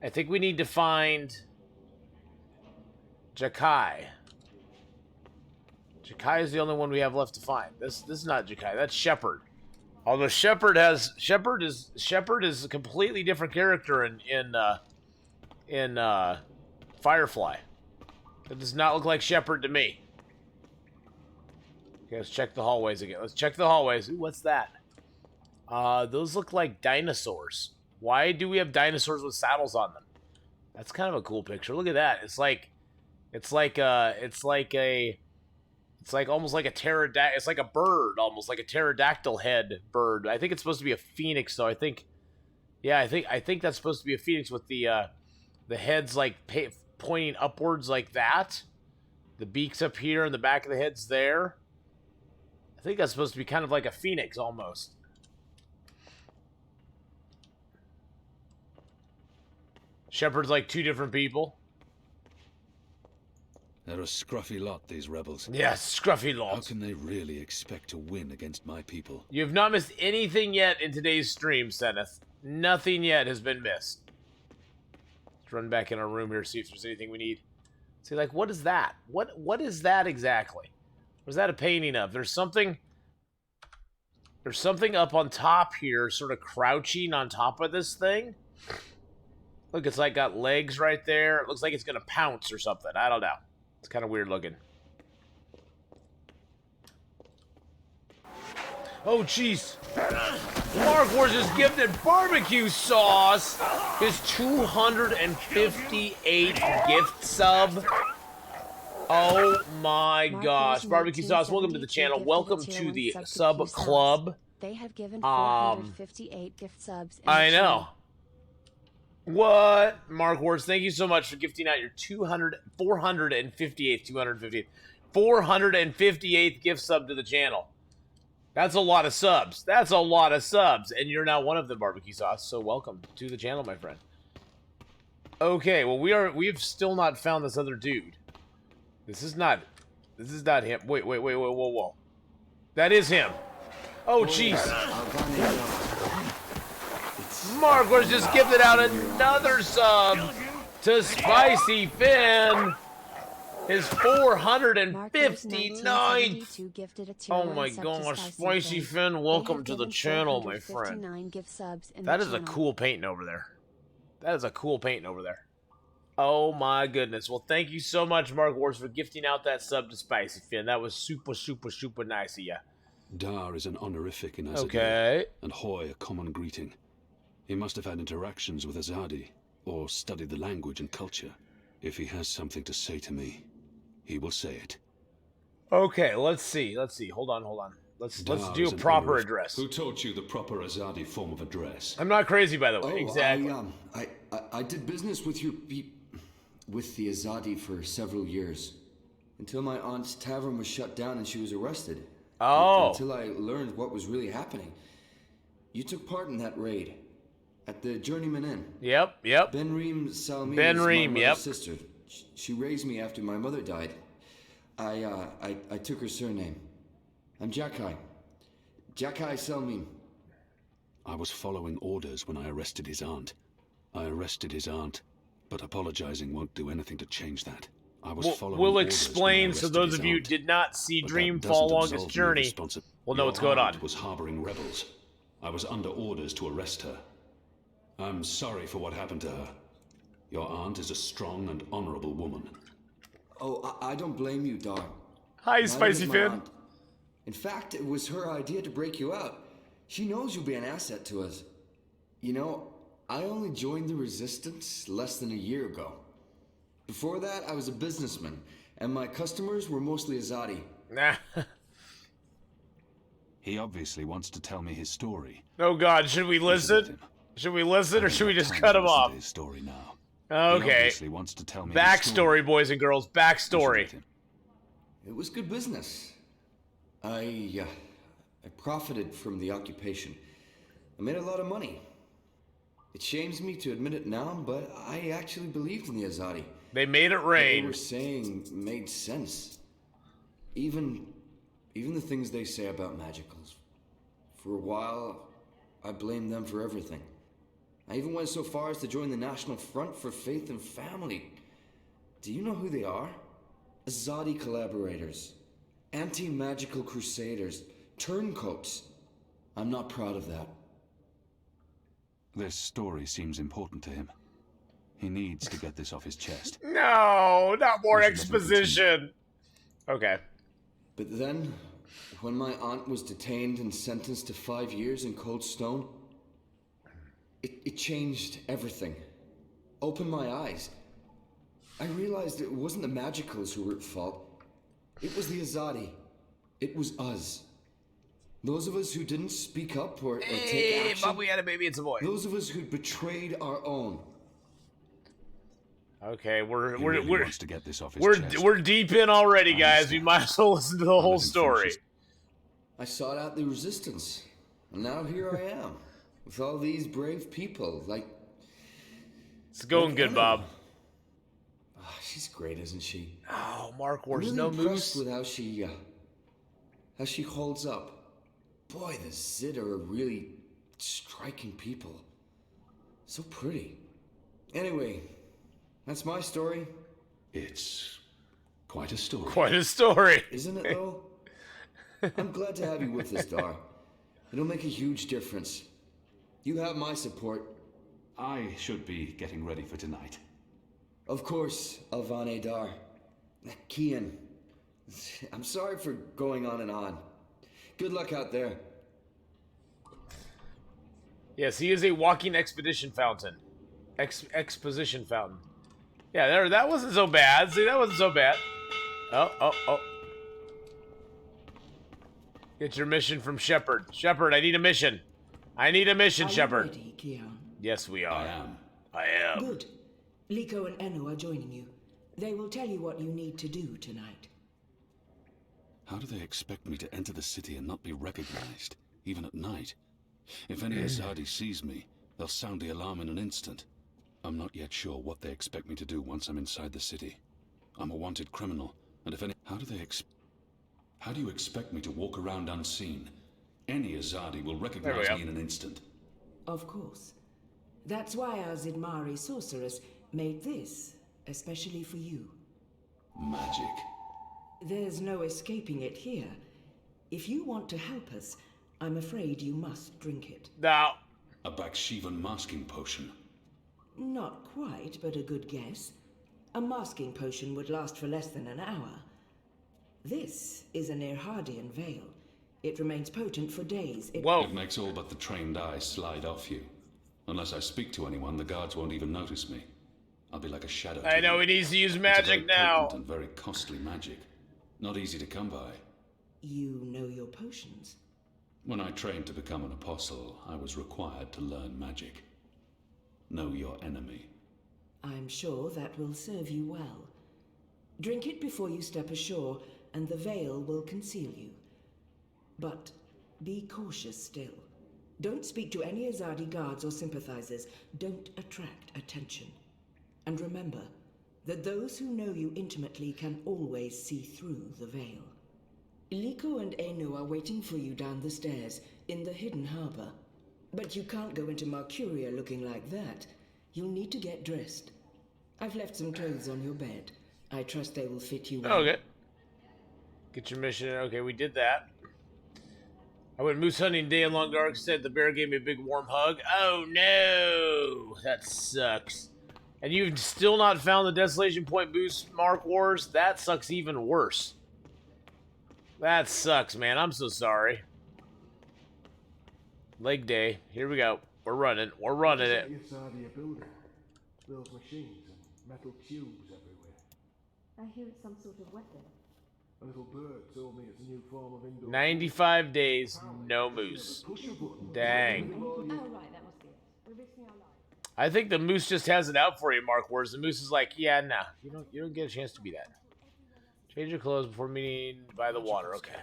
I think we need to find Jakai. Jakai is the only one we have left to find. This is not Jakai. That's Shepard. Although Shepard is a completely different character in Firefly. That does not look like Shepard to me. Okay, let's check the hallways again. Ooh, what's that? Those look like dinosaurs. Why do we have dinosaurs with saddles on them? That's kind of a cool picture. Look at that. It's almost like a pterodactyl. It's like a bird, almost like a pterodactyl head bird. I think it's supposed to be a phoenix, though. I think that's supposed to be a phoenix with the heads like pointing upwards like that. The beak's up here and the back of the head's there. I think that's supposed to be kind of like a phoenix almost. Shepard's like two different people. They're a scruffy lot, these rebels. Yes, scruffy lot. How can they really expect to win against my people? You have not missed anything yet in today's stream, Seneth. Nothing yet has been missed. Let's run back in our room here, see if there's anything we need. See, like, what is that? What is that exactly? Was that a painting of? There's something up on top here, sort of crouching on top of this thing. Look, it's like got legs right there. It looks like it's gonna pounce or something. I don't know. It's kind of weird looking. Oh, jeez. Mark was just gifted barbecue sauce. His 258 gift sub. Oh my gosh. Barbecue sauce, welcome to the channel. Welcome to the sub club. They have given 458 gift subs. I know. What? Mark Wars, thank you so much for gifting out your 458th gift sub to the channel. That's a lot of subs. That's a lot of subs. And you're now one of them, barbecue sauce. So welcome to the channel, my friend. Okay, well we've still not found this other dude. This is not him. Wait, whoa. That is him. Oh, jeez. Mark was just gifted out another sub to Spicy Finn. His 459th. Oh my gosh, Spicy Finn, welcome to the channel, my friend. That is a cool painting over there. Oh my goodness. Well, thank you so much, Mark Wars, for gifting out that sub to Spicy Finn. That was super nice of you. Dar is an honorific in Azadi, okay, and Hoy a common greeting. He must have had interactions with Azadi, or studied the language and culture. If he has something to say to me, he will say it. Okay, let's see. Hold on. Let's do a proper address. Who taught you the proper Azadi form of address? I'm not crazy, by the way. Exactly. I did business with with the Azadi for several years, until my aunt's tavern was shut down and she was arrested. Oh. Until I learned what was really happening. You took part in that raid at the Journeyman Inn. Yep. Ben Reem Salmi Ben is Reem, my yep. mother's sister. She raised me after my mother died. I took her surname. I'm Jakai Salmi. I was following orders when I arrested his aunt. But apologizing won't do anything to change that. We'll explain, so those of you who did not see Dreamfall Longest Journey will know what's going on. Was harboring rebels. I was under orders to arrest her. I'm sorry for what happened to her. Your aunt is a strong and honorable woman. Oh, I don't blame you, Dar. Hi, Spicy Finn. In fact, it was her idea to break you out. She knows you'll be an asset to us. You know, I only joined the Resistance less than a year ago. Before that, I was a businessman, and my customers were mostly Azadi. Nah. He obviously wants to tell me his story. Oh God, should we listen? Should we listen, or should we just cut him off? His story now. Okay. He obviously wants to tell me backstory, boys and girls. Backstory. It was good business. I profited from the occupation. I made a lot of money. It shames me to admit it now, but I actually believed in the Azadi. They made it rain. What they were saying made sense. Even the things they say about magicals. For a while, I blamed them for everything. I even went so far as to join the National Front for Faith and Family. Do you know who they are? Azadi collaborators. Anti-magical crusaders. Turncoats. I'm not proud of that. This story seems important to him. He needs to get this off his chest. No, not more exposition. Okay. But then, when my aunt was detained and sentenced to 5 years in Cold Stone, it changed everything. Opened my eyes. I realized it wasn't the Magicals who were at fault. It was the Azadi. It was us. Those of us who didn't speak up or take action. But we had a baby, it's a boy. Those of us who'd betrayed our own. Okay, we're wants to get this off his chest. We're deep in already, guys. We might as well listen to the whole story. I sought out the Resistance, and now here I am, with all these brave people. Like, it's going good, Bob. She's great, isn't she? Oh, Mark I'm Wars, really no impressed moose. with how she holds up. Boy, the Zid are really striking people. So pretty. Anyway, that's my story. It's quite a story. Quite a story. Isn't it, though? I'm glad to have you with us, Dar. It'll make a huge difference. You have my support. I should be getting ready for tonight. Of course, Alvane Dar. Kian, I'm sorry for going on and on. Good luck out there. Yes, he is a walking expedition fountain. Exposition fountain. Yeah, there. That wasn't so bad. See, that wasn't so bad. Oh. Get your mission from Shepard. Shepard, I need a mission. I need a mission, Shepard. Ready, Kian? Yes, we are. I am. Good. Liko and Enu are joining you. They will tell you what you need to do tonight. How do they expect me to enter the city and not be recognized, even at night? If any Azadi sees me, they'll sound the alarm in an instant. I'm not yet sure what they expect me to do once I'm inside the city. I'm a wanted criminal, and if any... How do you expect me to walk around unseen? Any Azadi will recognize me in an instant. Of course. That's why our Zidmari sorceress made this, especially for you. Magic. There's no escaping it here. If you want to help us, I'm afraid you must drink it. Now. A Bakshivan masking potion. Not quite, but a good guess. A masking potion would last for less than an hour. This is an Irhadian veil. It remains potent for days. It makes all but the trained eyes slide off you. Unless I speak to anyone, the guards won't even notice me. I'll be like a shadow. I know he needs to use magic it's a very now. potent and very costly magic. Not easy to come by. You know your potions. When I trained to become an apostle, I was required to learn magic. Know your enemy. I'm sure that will serve you well. Drink it before you step ashore, and the veil will conceal you. But be cautious still. Don't speak to any Azadi guards or sympathizers. Don't attract attention. And remember that those who know you intimately can always see through the veil. Liko and Enu are waiting for you down the stairs in the hidden harbor. But you can't go into Mercuria looking like that. You'll need to get dressed. I've left some clothes on your bed. I trust they will fit you well. Okay. Get your mission. Okay, we did that. I went moose hunting day in Long Dark. Said the bear gave me a big warm hug. Oh no, that sucks. And you've still not found the Desolation Point boost, Mark Wars? That sucks even worse. That sucks, man. I'm so sorry. Leg day. Here we go. We're running. We're running it. Those machines and metal cubes everywhere. I hear it's some sort of weapon. A little bird told me it's a new form of indoor. 95 days, no moose. Dang. Oh, right, that must be it. We're risking our lives. I think the moose just has it out for you, Mark. Whereas the moose is like, yeah, nah, you don't get a chance to be that. Change your clothes before meeting by the water. Okay.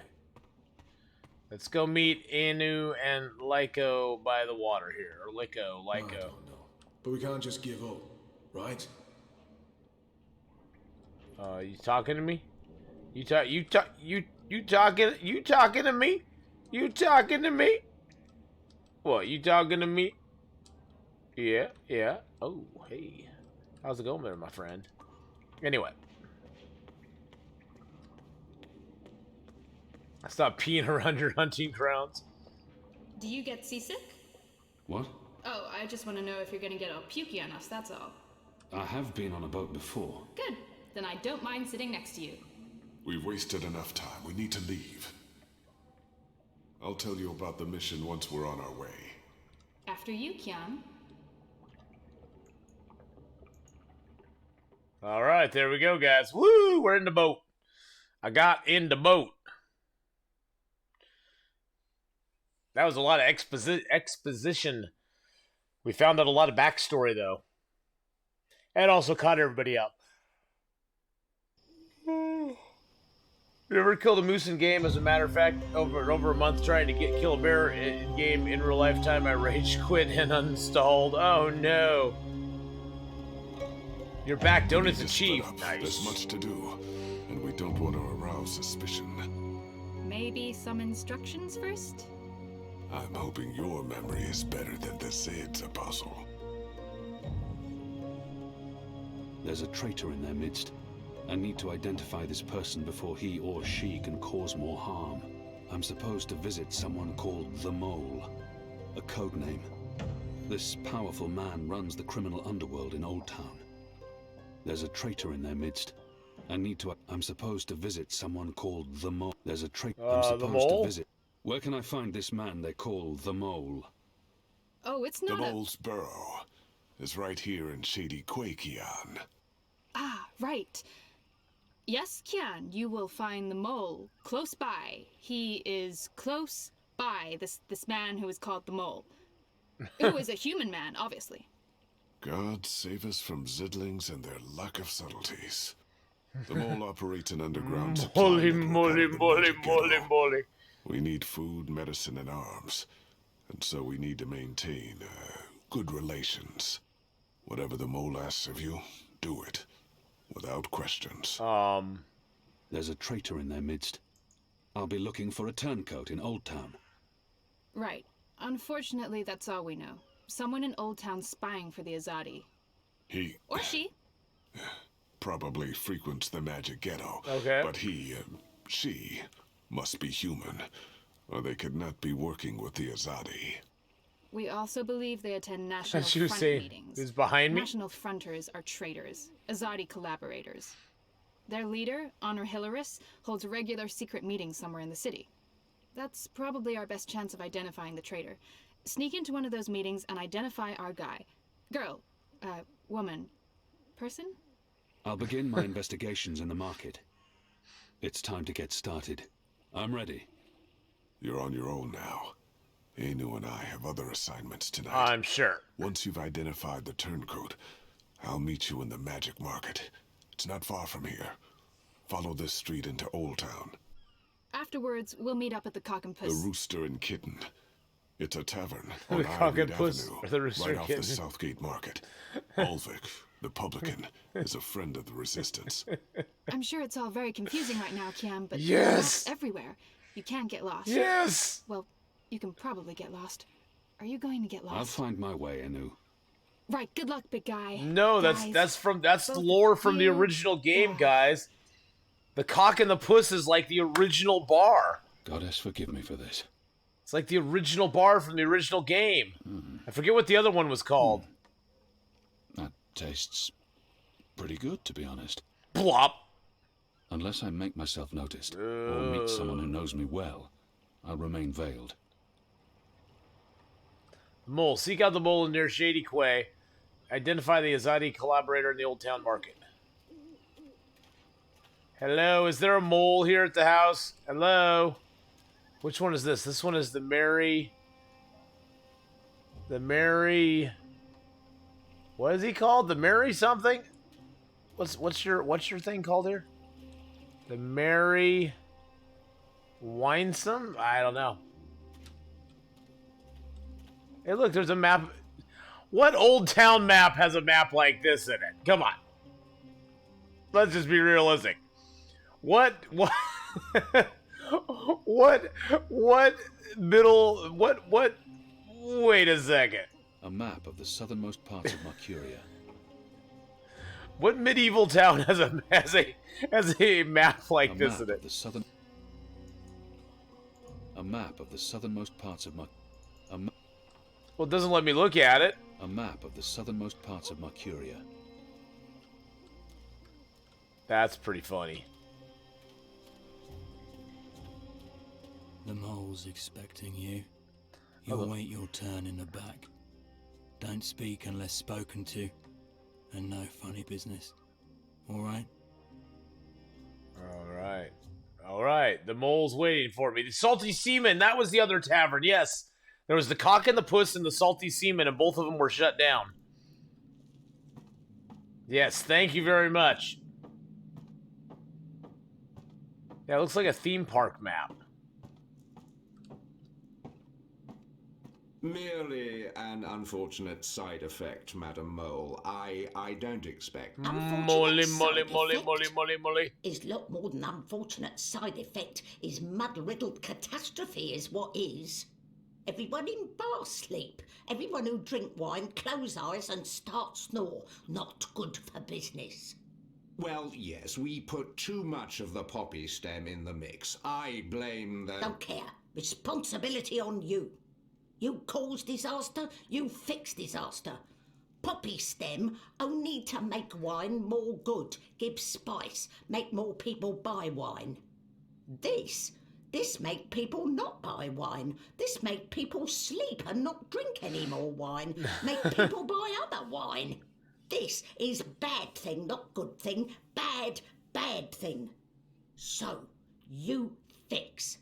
Let's go meet Anu and Lyko by the water here, or Lyko. I don't know, but we can't just give up, right? You talking to me? You talking to me? You talking to me? What, you talking to me? Yeah. Oh, hey. How's it going there, my friend? Anyway. Stop peeing around your hunting grounds. Do you get seasick? What? Oh, I just want to know if you're gonna get all pukey on us, that's all. I have been on a boat before. Good. Then I don't mind sitting next to you. We've wasted enough time. We need to leave. I'll tell you about the mission once we're on our way. After you, Kian. Alright, there we go, guys. Woo! We're in the boat. I got in the boat. That was a lot of exposition. We found out a lot of backstory, though. And also caught everybody up. You ever killed a moose in game? As a matter of fact, over a month trying to kill a bear in game in real lifetime, I rage quit and uninstalled. Oh no. You're back. We need Donuts to achieved. split up. Nice. There's much to do, and we don't want to arouse suspicion. Maybe some instructions first? I'm hoping your memory is better than the Zed's, Apostle. There's a traitor in their midst. I need to identify this person before he or she can cause more harm. I'm supposed to visit someone called the Mole, a code name. This powerful man runs the criminal underworld in Old Town. There's a traitor in their midst. I'm supposed to visit someone called the Mole. There's a traitor. I'm supposed to visit. Where can I find this man they call the Mole? Oh, it's The not Mole's burrow is right here in Shady Quakian. Ah, right. Yes, Kian, you will find the Mole close by. He is close by, this man who is called the Mole. Who is a human man, obviously. God save us from Zidlings and their lack of subtleties. The Mole operates an underground supply network out of the Magic Ghetto. We need food, medicine, and arms. And so we need to maintain, good relations. Whatever the Mole asks of you, do it. Without questions. There's a traitor in their midst. I'll be looking for a turncoat in Old Town. Right. Unfortunately, that's all we know. Someone in Old Town spying for the Azadi. He... Or she. Probably frequents the Magic Ghetto. Okay. But she, must be human. Or they could not be working with the Azadi. We also believe they attend National She was Front saying, meetings. who's behind me? National Fronters are traitors, Azadi collaborators. Their leader, Honor Hilaris, holds regular secret meetings somewhere in the city. That's probably our best chance of identifying the traitor. Sneak into one of those meetings and identify our guy. Girl, woman, person? I'll begin my investigations in the market. It's time to get started. I'm ready. You're on your own now. Anu and I have other assignments tonight. I'm sure. Once you've identified the turncoat, I'll meet you in the Magic Market. It's not far from here. Follow this street into Old Town. Afterwards, we'll meet up at the Cock and The Puss. Rooster and Kitten. It's a tavern on The Cock and Ironweed Puss, Avenue, or the Rooster right and off Kitten. the Southgate Market. Ulvik, the publican, is a friend of the Resistance. I'm sure it's all very confusing right now, Kiam, but Yes! maps everywhere. You can't get lost. Yes! Well, you can probably get lost. Are you going to get lost? I'll find my way, Anu. Right, good luck, big guy. No, Guys, that's lore from the original game, guys. The Cock and the Puss is like the original bar. Goddess, forgive me for this. It's like the original bar from the original game. I forget what the other one was called. That tastes pretty good, to be honest. Blop. Unless I make myself noticed, or meet someone who knows me well, I'll remain veiled. Mole. Seek out the mole near Shady Quay. Identify the Azadi collaborator in the Old Town Market. Hello, is there a mole here at the house? Hello? Which one is this? This one is the Mary... What is he called? The Mary something? What's your thing called here? The Mary... Winesome? I don't know. Hey, look, there's a map. What Old Town map has a map like this in it? Come on. Let's just be realistic. What wait a second. A map of the southernmost parts of Mercuria. What medieval town has a map like this in it? A map of the southernmost parts of Well, it doesn't let me look at it. A map of the southernmost parts of Mercuria. That's pretty funny. The mole's expecting you. You'll wait your turn in the back. Don't speak unless spoken to. And no funny business. Alright? Alright. Alright. The mole's waiting for me. The Salty Seaman, that was the other tavern, yes. There was the Cock and the Puss and the Salty Seaman, and both of them were shut down. Yes, thank you very much. Yeah, it looks like a theme park map. Merely an unfortunate side effect, Madam Mole. I don't expect... Molly, molly, molly, molly, molly, molly. Is lot more than unfortunate side effect. Is mud-riddled catastrophe is what is. Everyone in bar sleep. Everyone who drink wine close eyes and start snore. Not good for business. Well, yes, we put too much of the poppy stem in the mix. I blame the... Don't care. Responsibility on you. You cause disaster, you fix disaster. Poppy stem only to make wine more good, give spice, make more people buy wine. This make people not buy wine. This make people sleep and not drink any more wine. Make people buy other wine. This is bad thing, not good thing. Bad, bad thing. So, you fix.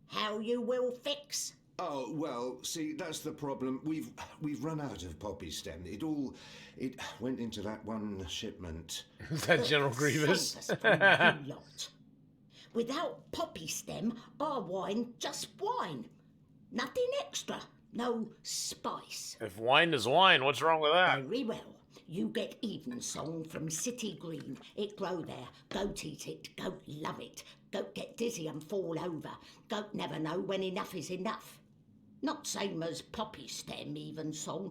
How you will fix? Oh, well, see, that's the problem. We've run out of poppy stem. It went into that one shipment. Is that General Grievous? Save us from you lot. Without poppy stem, our wine just wine. Nothing extra. No spice. If wine is wine, what's wrong with that? Very well. You get Evensong from City Green. It grow there. Goat eat it. Goat love it. Goat get dizzy and fall over. Goat never know when enough is enough. Not same as poppy stem Evensong,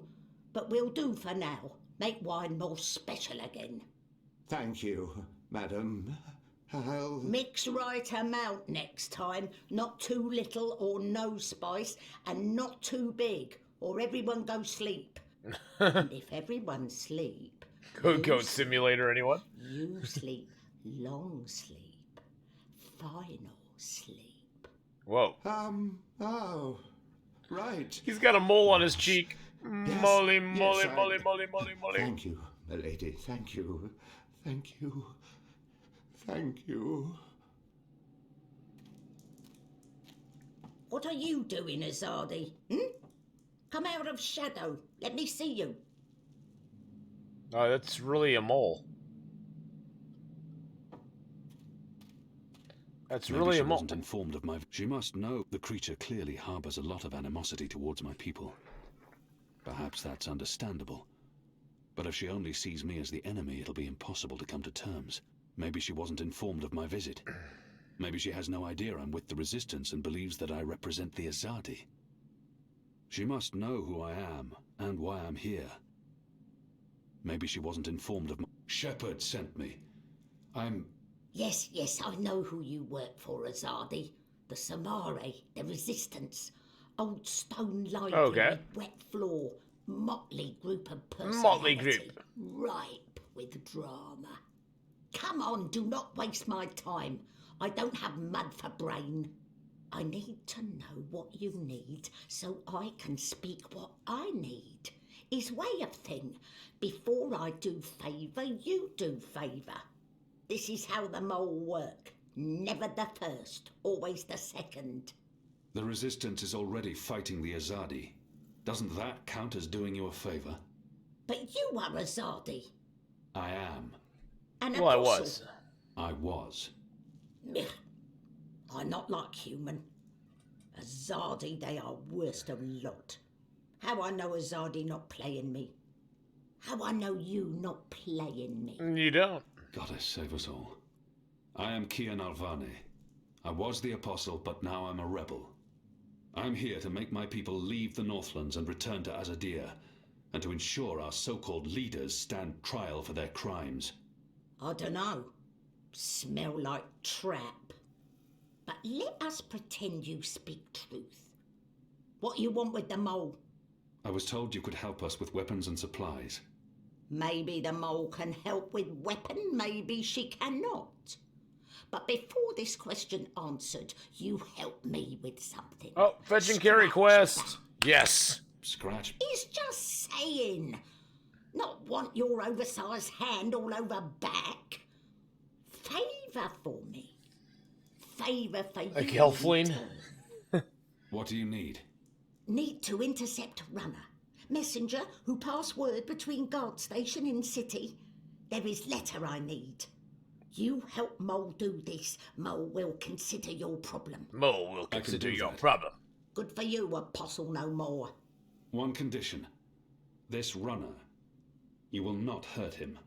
but we'll do for now. Make wine more special again. Thank you, madam. I'll... Mix right amount next time. Not too little or no spice, and not too big, or everyone go sleep. And if everyone sleep... Goat Simulator, anyone? You sleep long sleep. Final sleep. Whoa. Oh, right. He's got a mole on his cheek. Yes, Molly, molly, yes, molly, molly, molly, molly. Thank you, milady. Thank you. Thank you. Thank you. What are you doing, Azadi? Come out of shadow. Let me see you. Oh, that's really a mole. That's Maybe really she a mole. wasn't informed of my... She must know the creature clearly harbors a lot of animosity towards my people. Perhaps that's understandable. But if she only sees me as the enemy, it'll be impossible to come to terms. Maybe she wasn't informed of my visit. Maybe she has no idea I'm with the Resistance and believes that I represent the Azadi. She must know who I am and why I'm here. Maybe she wasn't informed of my... Shepard sent me. Yes, I know who you work for, Azadi. The Samare, the Resistance. Old stone library with wet floor. Motley group of personality. Motley group. Ripe with drama. Come on, do not waste my time. I don't have mud for brain. I need to know what you need so I can speak what I need. Is way of thing. Before I do favour, you do favour. This is how the mole work. Never the first, always the second. The Resistance is already fighting the Azadi. Doesn't that count as doing you a favour? But you are Azadi. I am. An well, apostle. I was. I'm not like human. Azadi, they are worst of lot. How I know Azadi not playing me? How I know you not playing me? You don't. Goddess save us all. I am Kian Alvane. I was the apostle, but now I'm a rebel. I'm here to make my people leave the Northlands and return to Azadir, and to ensure our so-called leaders stand trial for their crimes. I dunno. Smell like trap. But let us pretend you speak truth. What you want with the mole? I was told you could help us with weapons and supplies. Maybe the mole can help with weapon, maybe she cannot. But before this question answered, you help me with something. Oh, fetch and carry quest. Yes. Scratch. He's just saying. Not want your oversized hand all over back. Favour for me. Favour for you. A Gelfling? What do you need? Need to intercept runner. Messenger who pass word between guard station and city. There is letter I need. You help Mole do this. Mole will consider your problem. Mole will consider your problem. Good for you, Apostle no more. One condition. This runner. You will not hurt him.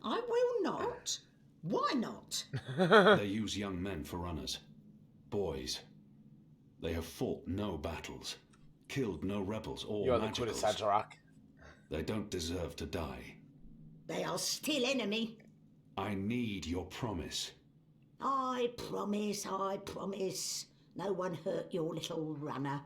I will not. Why not? They use young men for runners. Boys. They have fought no battles, killed no rebels or You're the magicals. quintessential rock. They don't deserve to die. They are still enemy. I need your promise. I promise. No one hurt your little runner.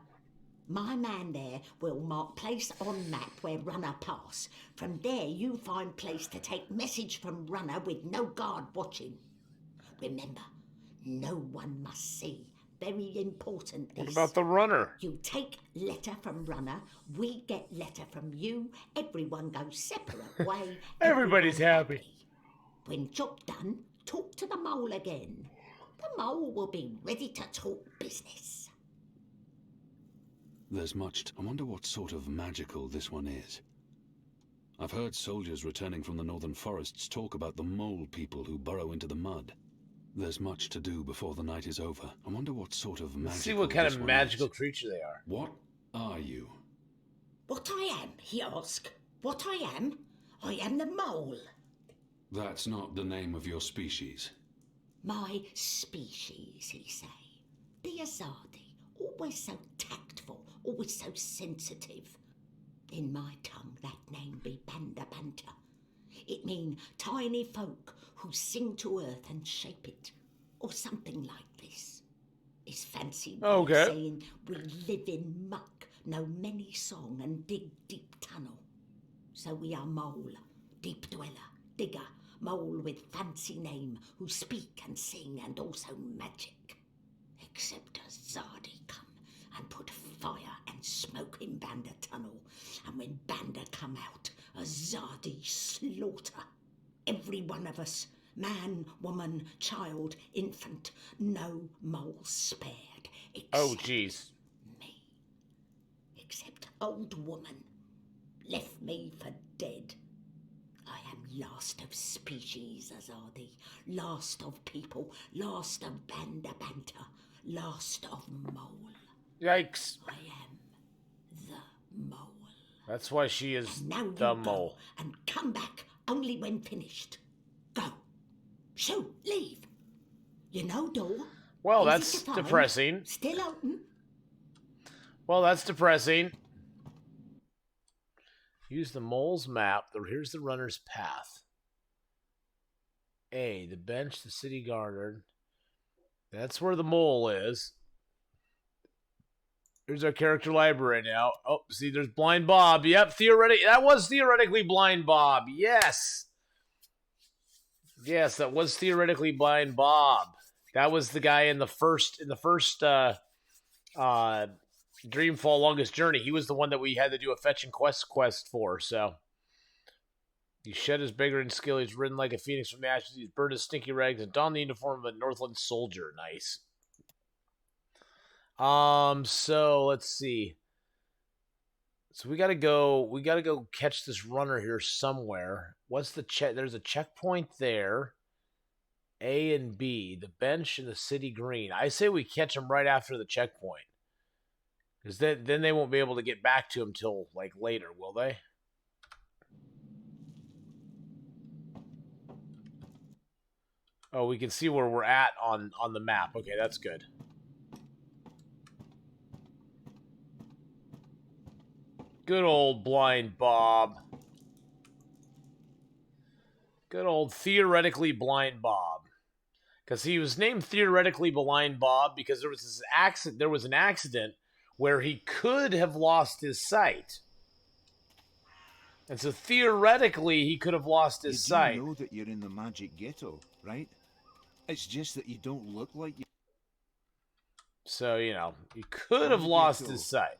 My man there will mark place on map where runner pass. From there you find place to take message from runner with no guard watching. Remember, no one must see. Very important this. What about the runner? You take letter from runner, we get letter from you, everyone goes separate way. Everybody's happy. When job done, talk to the mole again. The mole will be ready to talk business. There's much I wonder what sort of magical this one is. I've heard soldiers returning from the northern forests talk about the mole people who burrow into the mud. There's much to do before the night is over. I wonder what sort of magical. Let's see what kind of magical creature they are. What are you? What I am, he asked. What I am? I am the mole. That's not the name of your species. My species, he say. The Azadi, always so tactful, always so sensitive. In my tongue, that name be Banda Banta. It mean tiny folk who sing to earth and shape it, or something like this. It's fancy way of saying we live in muck, know many song and dig deep tunnel. So we are mole, deep dweller, digger, mole with fancy name, who speak and sing and also magic. Except a Zadi come and put fire and smoke in Banda tunnel, and when Banda come out, a Zadi slaughter. Every one of us, man, woman, child, infant, no mole spared. Oh, jeez. Me. Except old woman. Left me for dead. I am last of species, Azadi. Last of people. Last of Banda Banta. Last of mole. Yikes. I am the mole. That's why she is the mole. And come back only when finished. Go. Shoo, leave. You know door. Well, Easy that's to find. depressing. Still open. Well, that's depressing. Use the mole's map. Here's the runner's path. A, the bench, the city garden. That's where the mole is. Here's our character library now. Oh, see, there's Blind Bob. Yep, that was theoretically Blind Bob. Yes. Yes, that was theoretically Blind Bob. That was the guy in the first Dreamfall Longest Journey. He was the one that we had to do a fetch and quest for, so. He shed his beggaring skill. He's ridden like a phoenix from the ashes. He's burned his stinky rags and donned the uniform of a Northland soldier. Nice. So let's see. So we gotta go catch this runner here somewhere. What's the check? There's a checkpoint there. A and B, the bench and the city green. I say we catch him right after the checkpoint. Because then they won't be able to get back to him till like later, will they? Oh, we can see where we're at on the map. Okay, that's good. Good old Blind Bob. Good old theoretically Blind Bob. Because he was named theoretically Blind Bob because there was an accident where he could have lost his sight. And so theoretically he could have lost his sight. You know that you're in the magic ghetto, right? It's just that you don't look like you. So, he could have lost his sight.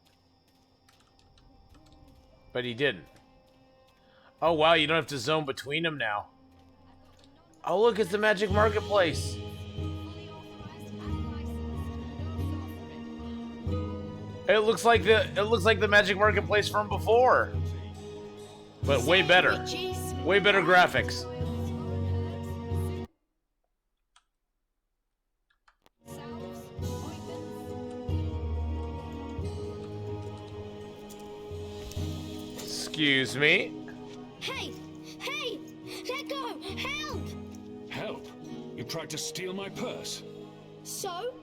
But he didn't. Oh, wow, you don't have to zone between them now. Oh, look, it's the Magic Marketplace. It looks like the Magic Marketplace from before. But way better. Way better graphics. Excuse me. Hey! Hey! Let go! Help! Help? You tried to steal my purse? So?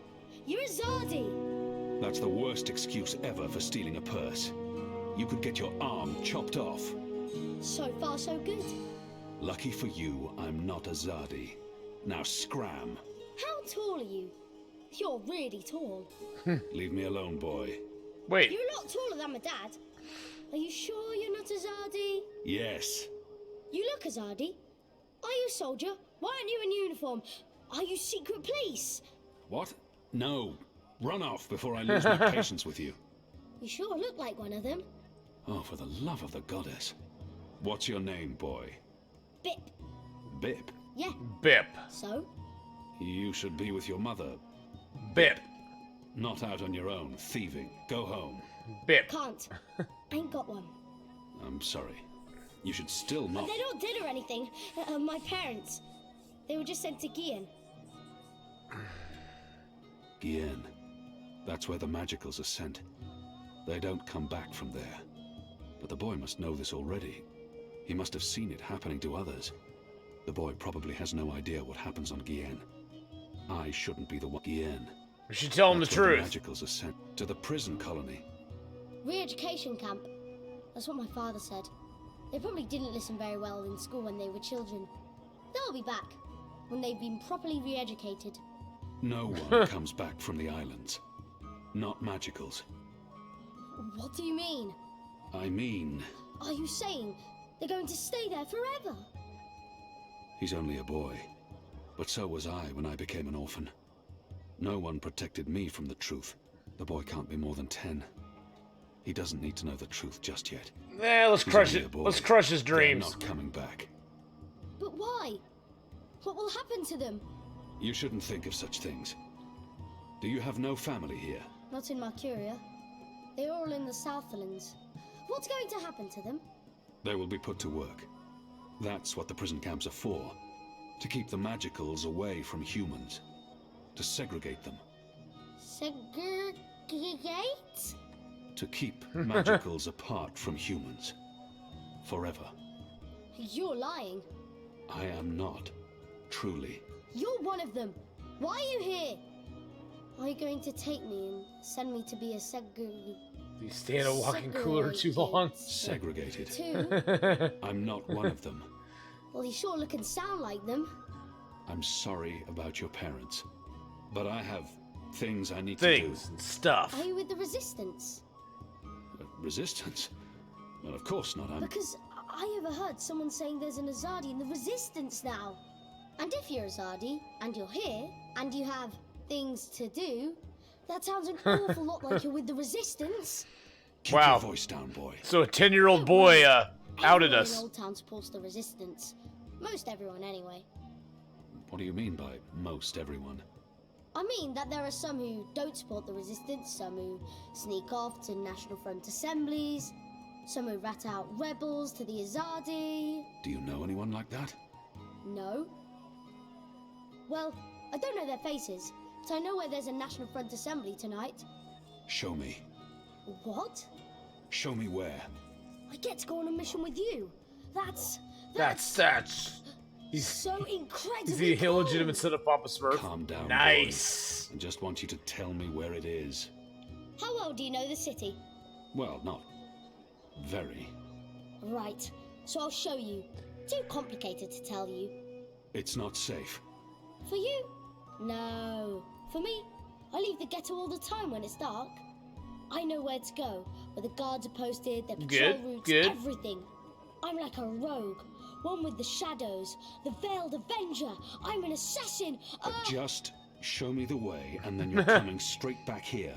You're a Zardi. That's the worst excuse ever for stealing a purse. You could get your arm chopped off. So far, so good. Lucky for you, I'm not a Zardi. Now scram. How tall are you? You're really tall. Leave me alone, boy. Wait. You're a lot taller than my dad. Are you sure you're not a Zardi? Yes. You look a Zardi. Are you a soldier? Why aren't you in uniform? Are you secret police? What? No. Run off before I lose my patience with you. You sure look like one of them. Oh, for the love of the goddess. What's your name, boy? Bip. Bip? Yeah. Bip. So? You should be with your mother. Bip. Not out on your own, thieving. Go home. Bip. Can't. Ain't got one. I'm sorry. You should still not... They're not dead or anything. My parents. They were just sent to Gian. Gien. That's where the magicals are sent. They don't come back from there. But the boy must know this already. He must have seen it happening to others. The boy probably has no idea what happens on Gien. I shouldn't be the one. Gien. We should tell him the truth. The magicals are sent to the prison colony. Re-education camp. That's what my father said. They probably didn't listen very well in school when they were children. They'll be back when they've been properly re-educated. No one comes back from the islands. Not magicals. What do you mean? I mean... Are you saying they're going to stay there forever? He's only a boy. But so was I when I became an orphan. No one protected me from the truth. The boy can't be more than 10. He doesn't need to know the truth just yet. Let's crush it. Let's crush his dreams. They're not coming back. But why? What will happen to them? You shouldn't think of such things. Do you have no family here? Not in Mercuria. They're all in the Southlands. What's going to happen to them? They will be put to work. That's what the prison camps are for. To keep the magicals away from humans. To segregate them. Segregate? To keep magicals apart from humans. Forever. You're lying. I am not. Truly. You're one of them. Why are you here? Are you going to take me and send me to be a You stay in a walk-in cooler too long. Segregated. Two? I'm not one of them. Well, you sure look and sound like them. I'm sorry about your parents. But I have things I need to do. Things and stuff. Are you with the Resistance? Resistance? Well, of course not. Because I overheard someone saying there's an Azadi in the Resistance now. And if you're Azadi, and you're here, and you have things to do, that sounds an awful lot like you're with the Resistance. Keep your voice down, boy. So a 10-year-old boy outed Everyone us. in Old Town supports the Resistance. Most everyone, anyway. What do you mean by most everyone? I mean that there are some who don't support the Resistance, some who sneak off to National Front assemblies, some who rat out rebels to the Azadi. Do you know anyone like that? No. Well, I don't know their faces, but I know where there's a National Front assembly tonight. Show me. What? Show me where. I get to go on a mission with you. That's... He's so incredibly He's the cool. illegitimate son of Papa Smurf. Calm down, Nice. boy. I just want you to tell me where it is. How well do you know the city? Well, not very. Right, so I'll show you. Too complicated to tell you. It's not safe. For you? No. For me, I leave the ghetto all the time when it's dark. I know where to go, where the guards are posted, their patrol routes, everything. I'm like a rogue, one with the shadows, the veiled avenger. I'm an assassin. Just show me the way, and then you're coming straight back here.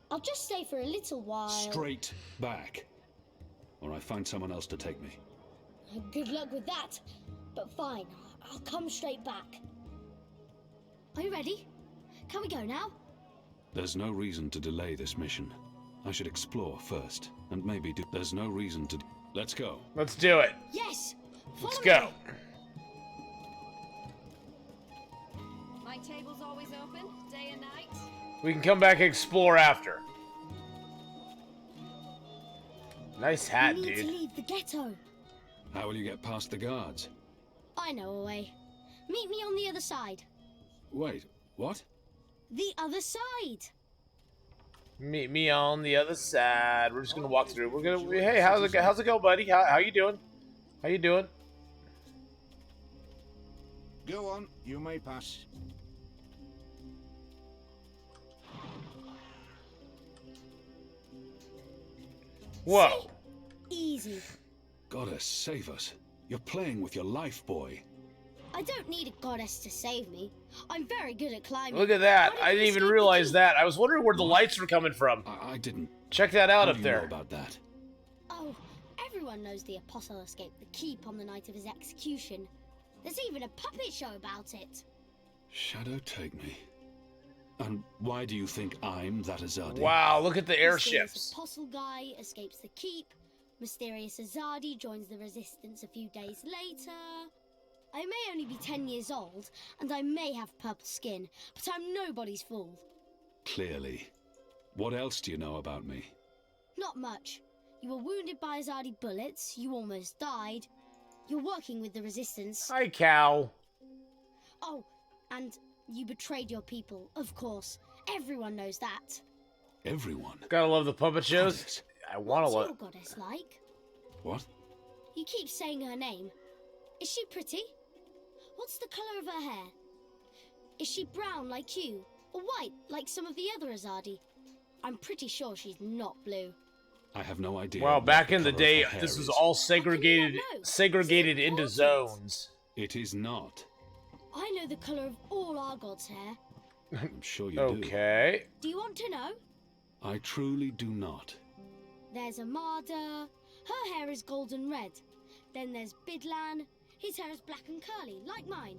I'll just stay for a little while. Straight back. Or I find someone else to take me. Good luck with that. But fine, I'll come straight back. Are you ready? Can we go now? There's no reason to delay this mission. I should explore first, and maybe do... There's no reason to... Let's go. Let's do it. Yes. Let's go. My table's always open, day and night. We can come back and explore after. Nice hat, we need dude. to leave the ghetto. How will you get past the guards? I know a way. Meet me on the other side. Wait, what? The other side. Meet me on the other side. We're just gonna walk through. We're gonna. Hey, how's it go, buddy? How you doing? How you doing? Go on, you may pass. Whoa. Easy. Goddess, save us. You're playing with your life, boy. I don't need a goddess to save me. I'm very good at climbing. Look at that. How did I you didn't even escape the realize keep? that. I was wondering where the lights were coming from. I didn't. Check that out How up do you there. know about that? Oh, everyone knows the apostle escaped the keep on the night of his execution. There's even a puppet show about it. Shadow take me. And why do you think I'm that Azadi? Wow, look at the Mysterious airships. apostle guy escapes the keep. Mysterious Azadi joins the resistance a few days later. I may only be 10 years old, and I may have purple skin, but I'm nobody's fool. Clearly. What else do you know about me? Not much. You were wounded by Azadi bullets, you almost died. You're working with the resistance. Hi, cow. Oh, and you betrayed your people, of course. Everyone knows that. Everyone? Gotta love the puppet shows. Goddess. I wanna What's look. your goddess like? What? You keep saying her name. Is she pretty? What's the colour of her hair? Is she brown like you, or white like some of the other Azadi? I'm pretty sure she's not blue. I have no idea. Wow, what back the in the color of day, her hair this was is. all segregated know? segregated It's into important. zones. It is not. I know the colour of all our gods' hair. I'm sure you do. Okay. Do you want to know? I truly do not. There's Amada. Her hair is golden red. Then there's Bidlan. His hair is black and curly, like mine.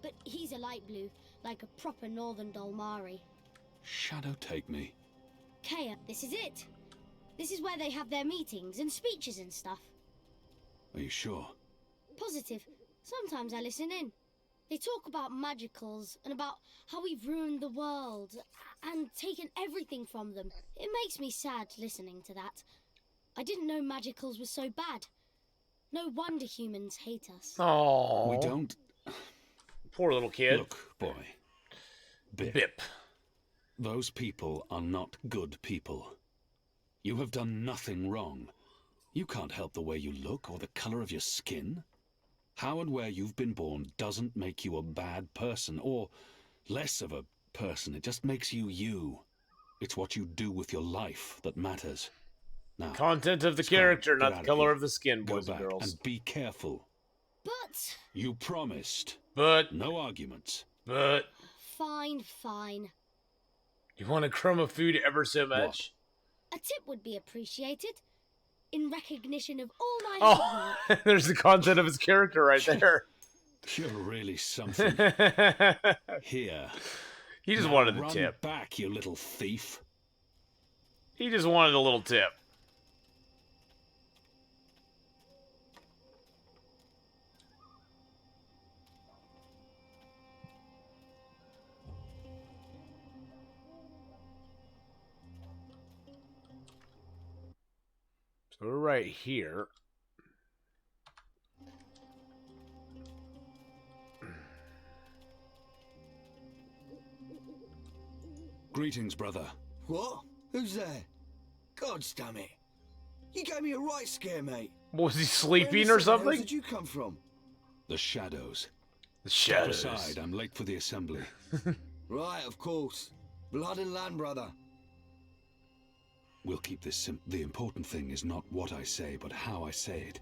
But he's a light blue, like a proper northern Dolmari. Shadow take me. Kea, this is it. This is where they have their meetings and speeches and stuff. Are you sure? Positive. Sometimes I listen in. They talk about magicals and about how we've ruined the world and taken everything from them. It makes me sad listening to that. I didn't know magicals were so bad. No wonder humans hate us. Oh. We don't. Poor little kid. Look, boy. Bip. Those people are not good people. You have done nothing wrong. You can't help the way you look or the color of your skin. How and where you've been born doesn't make you a bad person or less of a person. It just makes you you. It's what you do with your life that matters. Now, Content of the Scott, character, get not out the of color here. of the skin, Go boys and back girls. and be careful. But... You promised. But... No arguments. But... Fine, fine. You want a crumb of food ever so much? A tip would be appreciated. In recognition of all my hard Oh, work. there's the content of his character right there. You're really something. Here. He just Now wanted the run tip. back, you little thief. He just wanted a little tip. So we're right here. Greetings, brother. What? Who's there? God damn it. You gave me a right scare, mate. Was he Where sleeping in or the hell something? did you come from? The shadows. The Step shadows. aside, I'm late for the assembly. Right, of course. Blood and land, brother. We'll keep this simple. The important thing is not what I say, but how I say it.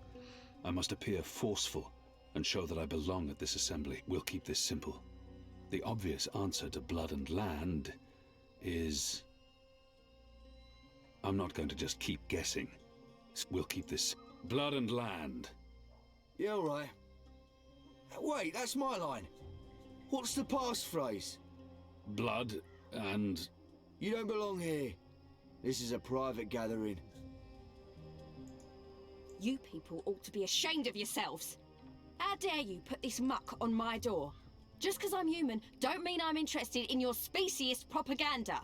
I must appear forceful and show that I belong at this assembly. We'll keep this simple. The obvious answer to blood and land is... I'm not going to just keep guessing. We'll keep this... Blood and land. Yeah, all right. Wait, that's my line. What's the passphrase? Blood and... You don't belong here. This is a private gathering. You people ought to be ashamed of yourselves. How dare you put this muck on my door? Just because I'm human, don't mean I'm interested in your speciesist propaganda.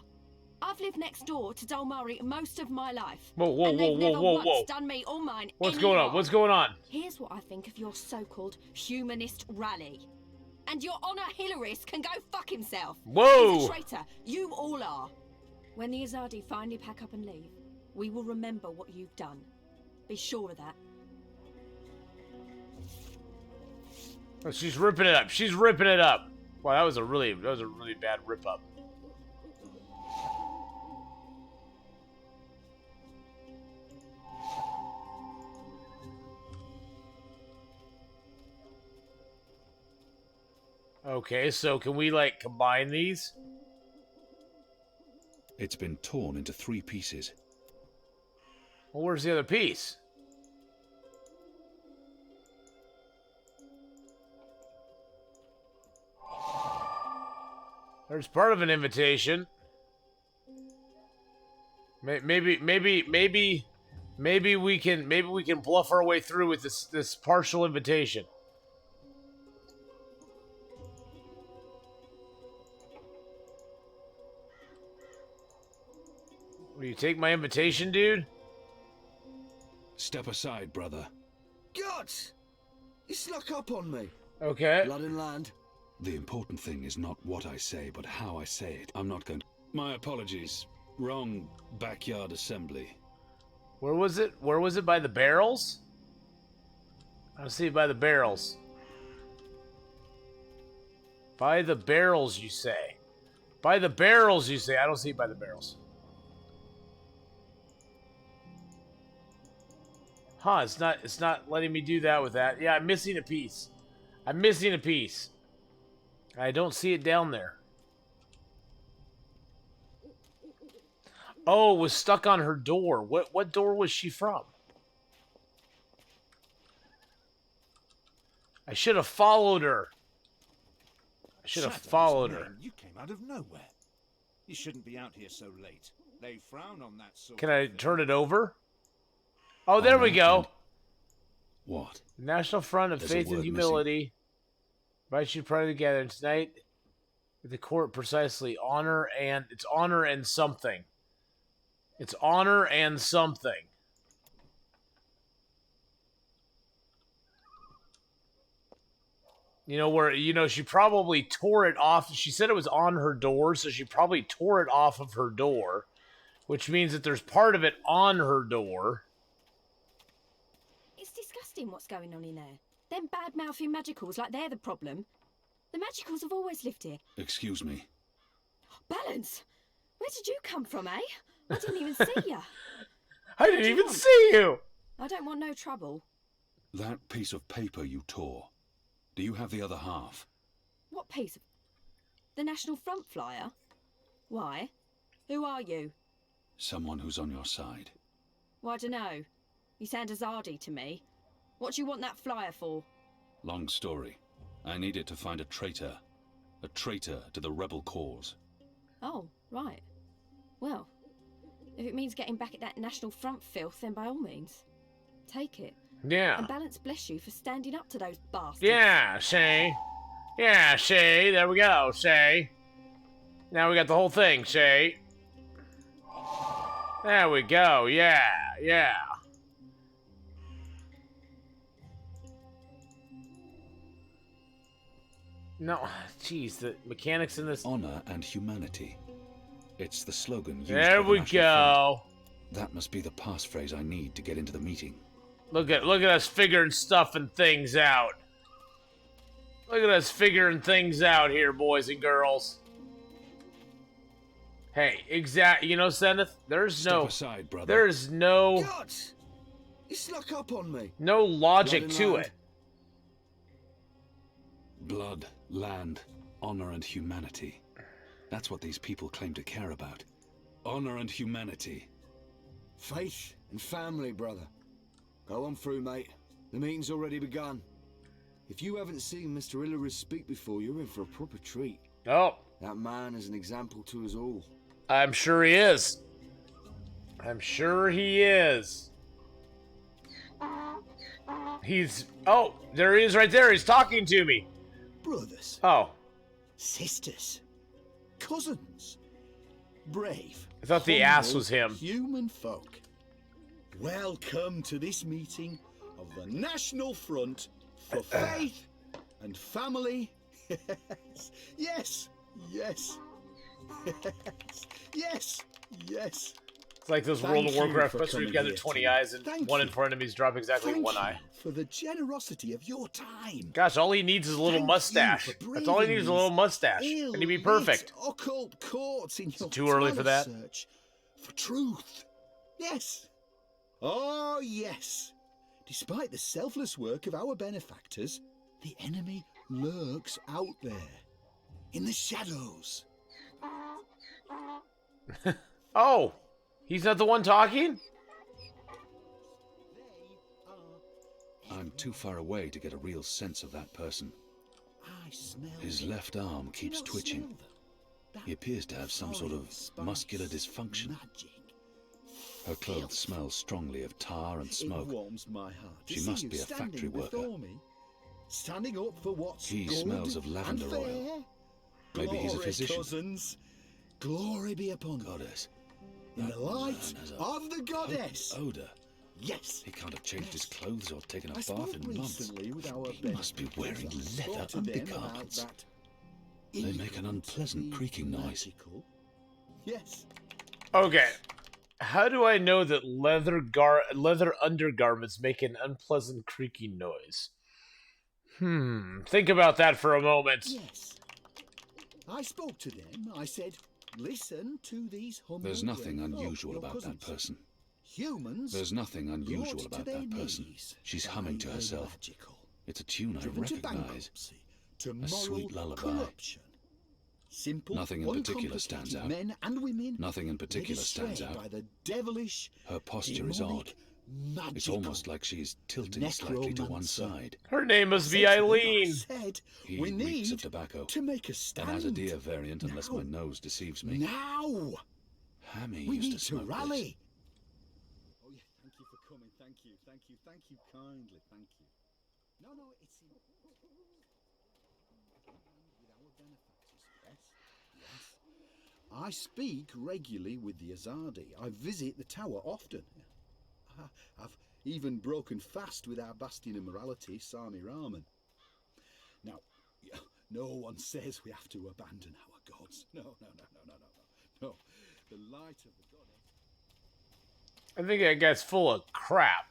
I've lived next door to Dolmari most of my life. Whoa, and they've never once whoa. done me or mine What's any going on? harm. What's going on? Here's what I think of your so-called humanist rally. And your Honor Hilarist can go fuck himself. Whoa! He's a traitor. You all are. When the Azadi finally pack up and leave, we will remember what you've done. Be sure of that. Oh, she's ripping it up. She's ripping it up. Wow, that was a really bad rip up. Okay, so can we, like, combine these? It's been torn into 3 pieces. Well, where's the other piece? There's part of an invitation. Maybe we can bluff our way through with this partial invitation. Will you take my invitation, dude? Step aside, brother. Gods! You snuck up on me. Okay. Blood and land. The important thing is not what I say, but how I say it. I'm not going to... My apologies. Wrong backyard assembly. Where was it? Where was it? By the barrels? I see it by the barrels. By the barrels, you say. By the barrels, you say. I don't see it by the barrels. Huh, it's not letting me do that with that. Yeah, I'm missing a piece. I'm missing a piece. I don't see it down there. Oh, it was stuck on her door. What door was she from? I should have followed her. I should have followed her. You came out of nowhere. You shouldn't be out here so late. They frown on that sort. Can I turn it over? Oh, there we go. What? National Front of There's a Faith and word Humility. Invite you to together tonight with the court precisely honor and it's honor and something. It's honor and something. You know where she probably tore it off. She said it was on her door, so she probably tore it off of her door, which means that there's part of it on her door. It's disgusting what's going on in there. Them bad-mouthing magicals like they're the problem. The magicals have always lived here. Excuse me. Balance! Where did you come from, eh? I didn't even see you. I didn't even see you! I don't want no trouble. That piece of paper you tore. Do you have the other half? What piece of... The National Front flyer? Why? Who are you? Someone who's on your side. Well, I dunno. You sound Azadi to me. What do you want that flyer for? Long story. I need it to find a traitor. A traitor to the rebel cause. Oh, right. Well, if it means getting back at that National Front filth, then by all means. Take it. Yeah. And Balance bless you for standing up to those bastards. Yeah, Shay. Yeah, Shay. There we go, Shay. Now we got the whole thing, Shay. There we go. Yeah, yeah. No, jeez, the mechanics in this... Honor and humanity. It's the slogan used There we go. That must be the passphrase I need to get into the meeting. Look at us figuring stuff and things out. Look at us figuring things out here, boys and girls. Hey, you know, Zenith, there's no... Step aside, brother. There's no... God! You snuck up on me. No logic to it. Blood, land, honor and humanity. That's what these people claim to care about. Honor and humanity. Faith and family, brother. Go on through, mate. The meeting's already begun. If you haven't seen Mr. Hillarist speak before, you're in for a proper treat. Oh. That man is an example to us all. I'm sure he is. I'm sure he is. He's... Oh, there he is right there. He's talking to me. Brothers. Oh. Sisters. Cousins. Brave. I thought the ass was him. Human folk. Welcome to this meeting of the National Front for Faith and Family. Yes, yes, yes, yes, yes. It's like those World of Warcraft quests where you've gathered 20 eyes and one in four enemies drop exactly one eye. For the generosity of your time. Gosh, all he needs is a little mustache. That's all he needs is a little mustache. And he'd be perfect. Occult courts in Is it too early for that? Search for truth. Yes. Oh, yes. Despite the selfless work of our benefactors, the enemy lurks out there in the shadows. Oh, he's not the one talking? I'm too far away to get a real sense of that person. His left arm keeps twitching. He appears to have some sort of muscular dysfunction. Her clothes smell strongly of tar and smoke. It warms my heart. She must be a factory worker. Standing up for what's He good smells of lavender and fair. oil. Maybe he's a Glory, physician. Cousins. Glory be upon Goddess. in the light man has a of the goddess. Odor. Yes. He can't have changed his clothes or taken a I bath spoke in months. recently with our He must be wearing benefactors. leather Spoke to them about undergarments. that They make an unpleasant evil creaking noise. magical- Yes. Okay. How do I know that leather undergarments make an unpleasant creaking noise? Think about that for a moment. Yes. I spoke to them. I said, listen to these humble There's nothing brave folk, unusual your about that cousins. person. Humans. There's nothing unusual brought about to their that person. knees She's by humming to the herself. magical. It's a tune I Driven to recognize. bankruptcy, to A moral sweet lullaby. corruption. Simple, Nothing in particular stands out. men and women Nothing in led particular stands astray out. by the devilish, Her posture is odd. demonic, magical, It's almost like she's tilting slightly to one necromancer. side. Her name must be Said to them, I Eileen. said, He we reeks need of tobacco. to make a stand. An Azadir variant, unless my nose deceives me. Now! Hammy We used need to to smoke rally. this. Oh yeah, thank you for coming. Thank you kindly. Thank you. No, it's in... with our benefactors. Yes. I speak regularly with the Azadi. I visit the tower often. I've even broken fast with our bastion of morality, Sami Rahman. Now, no one says we have to abandon our gods. No. The light of the goddess. I think that guy's full of crap.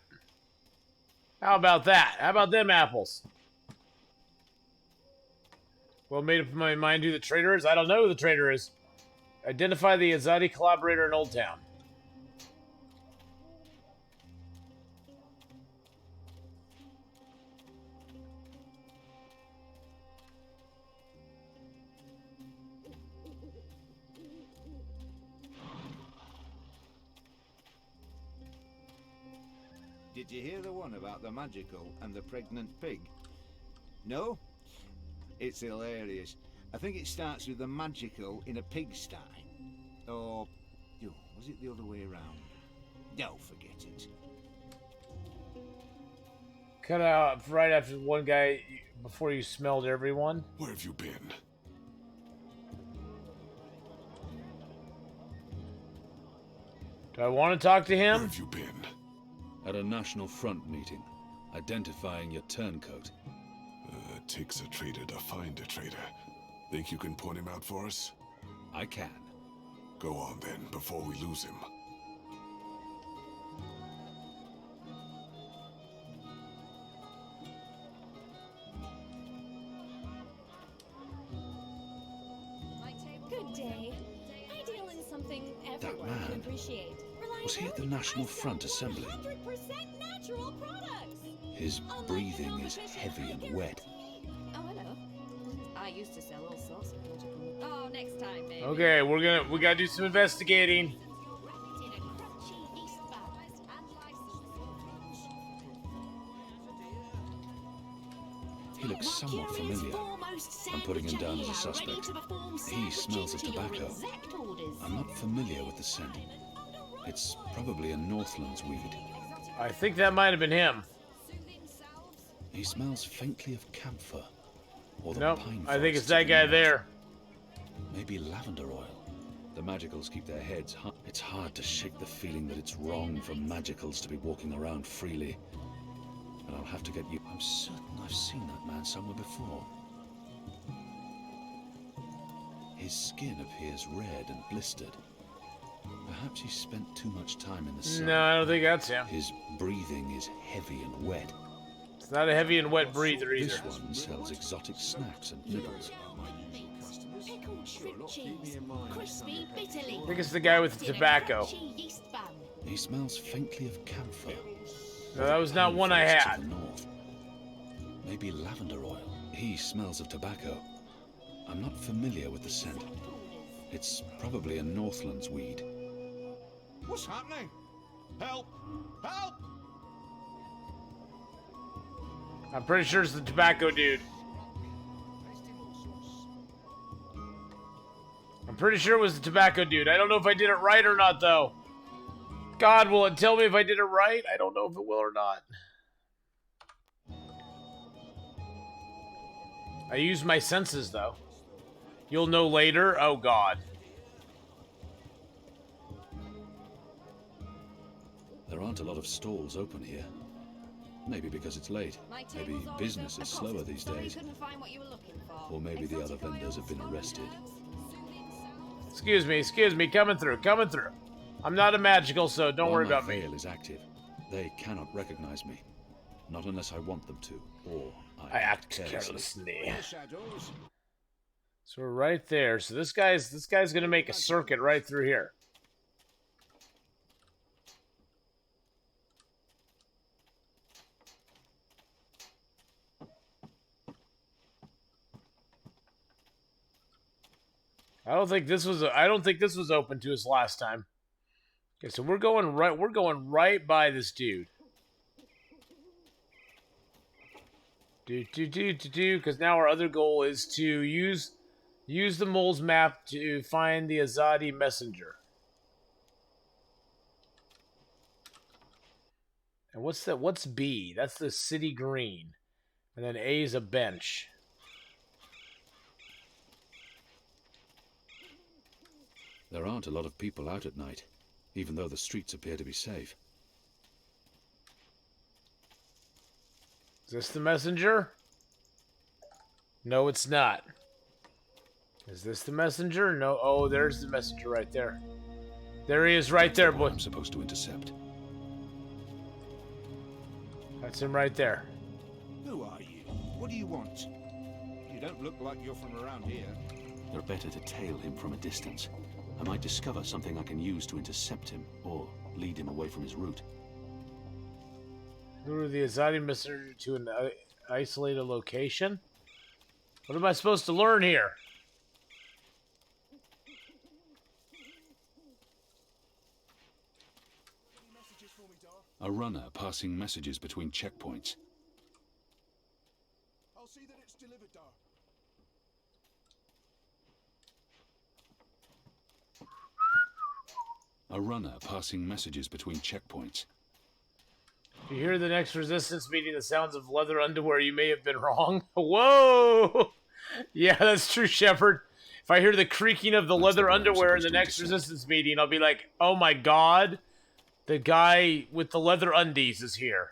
How about that? How about them apples? Well, made up my mind who the traitor is? I don't know who the traitor is. Identify the Azadi collaborator in Old Town. Did you hear the one about the magical and the pregnant pig? No? It's hilarious. I think it starts with the magical in a pigsty. Or, was it the other way around? No, forget it. Cut out right after one guy before you smelled everyone. Where have you been? Do I want to talk to him? Where have you been? At a National Front meeting, identifying your turncoat. It takes a traitor to find a traitor. Think you can point him out for us? I can. Go on then, before we lose him. Good day. I deal in something everyone man. can appreciate. Was he at the National Front assembly? 100% natural products. His breathing is heavy and wet. Oh, hello. I used to sell all sorts of magical. Oh, next time, maybe. Okay, we gotta do some investigating. He looks somewhat familiar. I'm putting him down as a suspect. He smells of tobacco. I'm not familiar with the scent. It's probably a Northlands weed. I think that might have been him. He smells faintly of camphor. Or the Nope, pine I think it's forests that of the guy north. there. Maybe lavender oil. The magicals keep their heads high. It's hard to shake the feeling that it's wrong for magicals to be walking around freely. And I'll have to get you... I'm certain I've seen that man somewhere before. His skin appears red and blistered. Perhaps he spent too much time in the sun. No, I don't think that's him. His breathing is heavy and wet. It's not a heavy and wet breather either. This one sells exotic snacks and nibbles. Pickled shrimp cheese, crispy, bitterly. I think it's the guy with the tobacco. He smells faintly of camphor. No, that was not one I had. To the north. Maybe lavender oil. He smells of tobacco. I'm not familiar with the scent. It's probably a Northlands weed. What's happening? Help! Help! I'm pretty sure it's the tobacco dude. I'm pretty sure it was the tobacco dude. I don't know if I did it right or not, though. God, will it tell me if I did it right? I don't know if it will or not. I used my senses, though. You'll know later? Oh, God. There aren't a lot of stalls open here. Maybe because it's late. Maybe business is slower these days. Or maybe the other vendors have been arrested. Excuse me, coming through. I'm not a magical, so don't worry about me. My veil is active. They cannot recognize me. Not unless I want them to, or I act carelessly. So we're right there. So this guy's gonna make a circuit right through here. I don't think this was open to us last time. Okay, so we're going right by this dude. Because now our other goal is to use the mole's map to find the Azadi messenger. And what's that? What's B? That's the city green. And then A is a bench. There aren't a lot of people out at night, even though the streets appear to be safe. Is this the messenger? No, it's not. Is this the messenger? No. Oh, there's the messenger right there. There he is right there, boy. I'm supposed to intercept. That's him right there. Who are you? What do you want? You don't look like you're from around here. You're better to tail him from a distance. I might discover something I can use to intercept him, or lead him away from his route. Lure the Azadi messenger to an isolated location? What am I supposed to learn here? A runner passing messages between checkpoints. I'll see that it's delivered, Dar. A runner passing messages between checkpoints. If you hear the next resistance meeting the sounds of leather underwear, you may have been wrong. Whoa! Yeah, that's true, Shepard. If I hear the creaking of the leather underwear in the next resistance meeting, I'll be like, oh my god, the guy with the leather undies is here.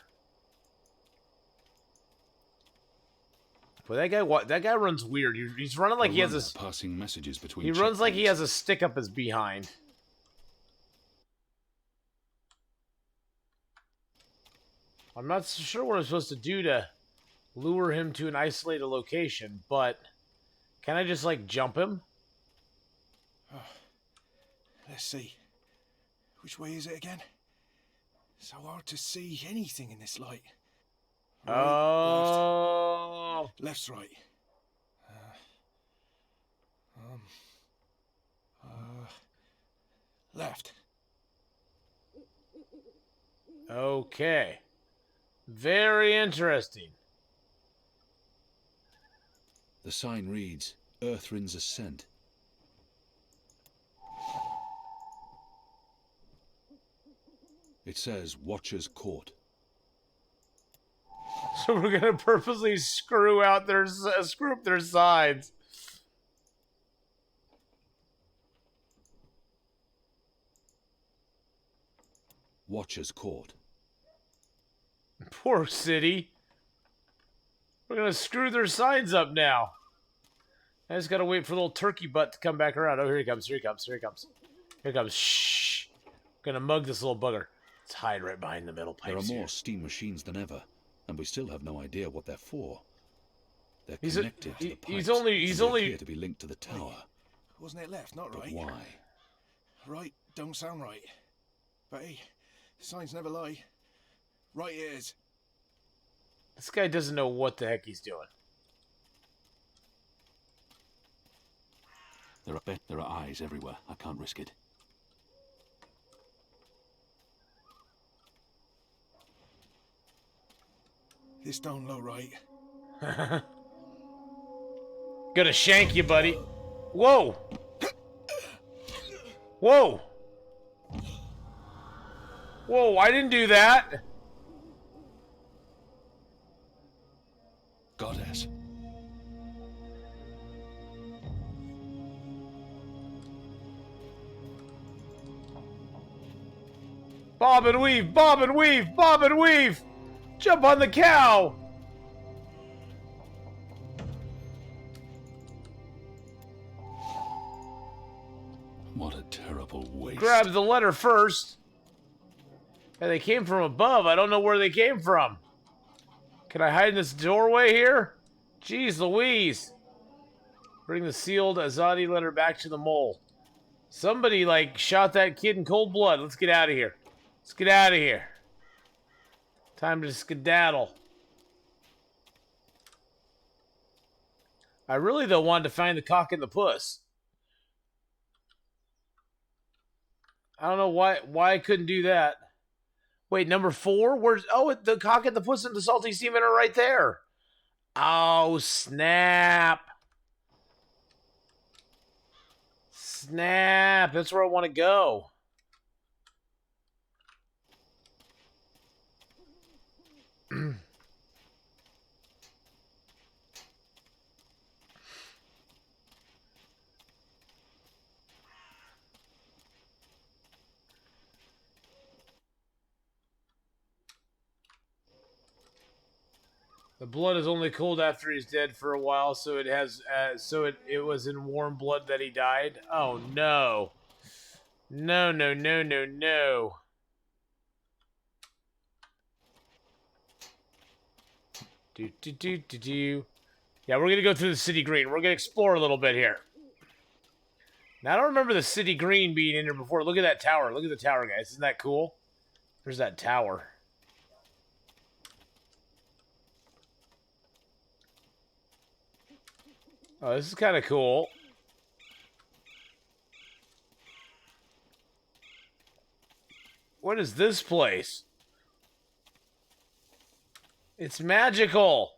But that guy runs weird. He's running like he has a passing messages between. He runs like he has a stick up his behind. I'm not sure what I'm supposed to do to lure him to an isolated location, but can I just, like, jump him? Oh, let's see. Which way is it again? So hard to see anything in this light. Right, oh. Left's right. Left. Okay. Very interesting. The sign reads, Earthrin's Ascent. It says, Watcher's Court. So we're gonna purposely screw up their sides. Watchers caught. Poor city. We're gonna screw their signs up now. I just gotta wait for little turkey butt to come back around. Oh, here he comes, here he comes, here he comes. Here he comes. Shh. Gonna mug this little bugger. Let's hide right behind the metal pipes. There are more here. steam machines than ever, and we still have no idea what they're for. They're connected to the pipes. He's only appear to be linked to the tower. Wasn't it left? Not right. But why? Right don't sound right. But hey, signs never lie. Right it is. This guy doesn't know what the heck he's doing. There are eyes everywhere. I can't risk it. This don't look right. Gonna shank you, buddy. Whoa! Whoa! Whoa, I didn't do that! Goddess. Bob and weave, bob and weave, bob and weave! Jump on the cow! What a terrible waste. Grab the letter first. And they came from above. I don't know where they came from. Can I hide in this doorway here? Jeez Louise. Bring the sealed Azadi letter back to the mole. Somebody, like, shot that kid in cold blood. Let's get out of here. Let's get out of here. Time to skedaddle. I really, though, wanted to find the cock and the puss. I don't know why I couldn't do that. Wait, number 4? Where's... Oh, the cock and the puss and the salty seaman are right there. Oh, snap. Snap. That's where I want to go. The blood is only cold after he's dead for a while, so it has. It was in warm blood that he died. Oh no! No! No! No! No! No! Do. Yeah, we're gonna go through the city green. We're gonna explore a little bit here. Now I don't remember the city green being in here before. Look at that tower. Look at the tower, guys. Isn't that cool? There's that tower. Oh, this is kind of cool. What is this place? It's magical.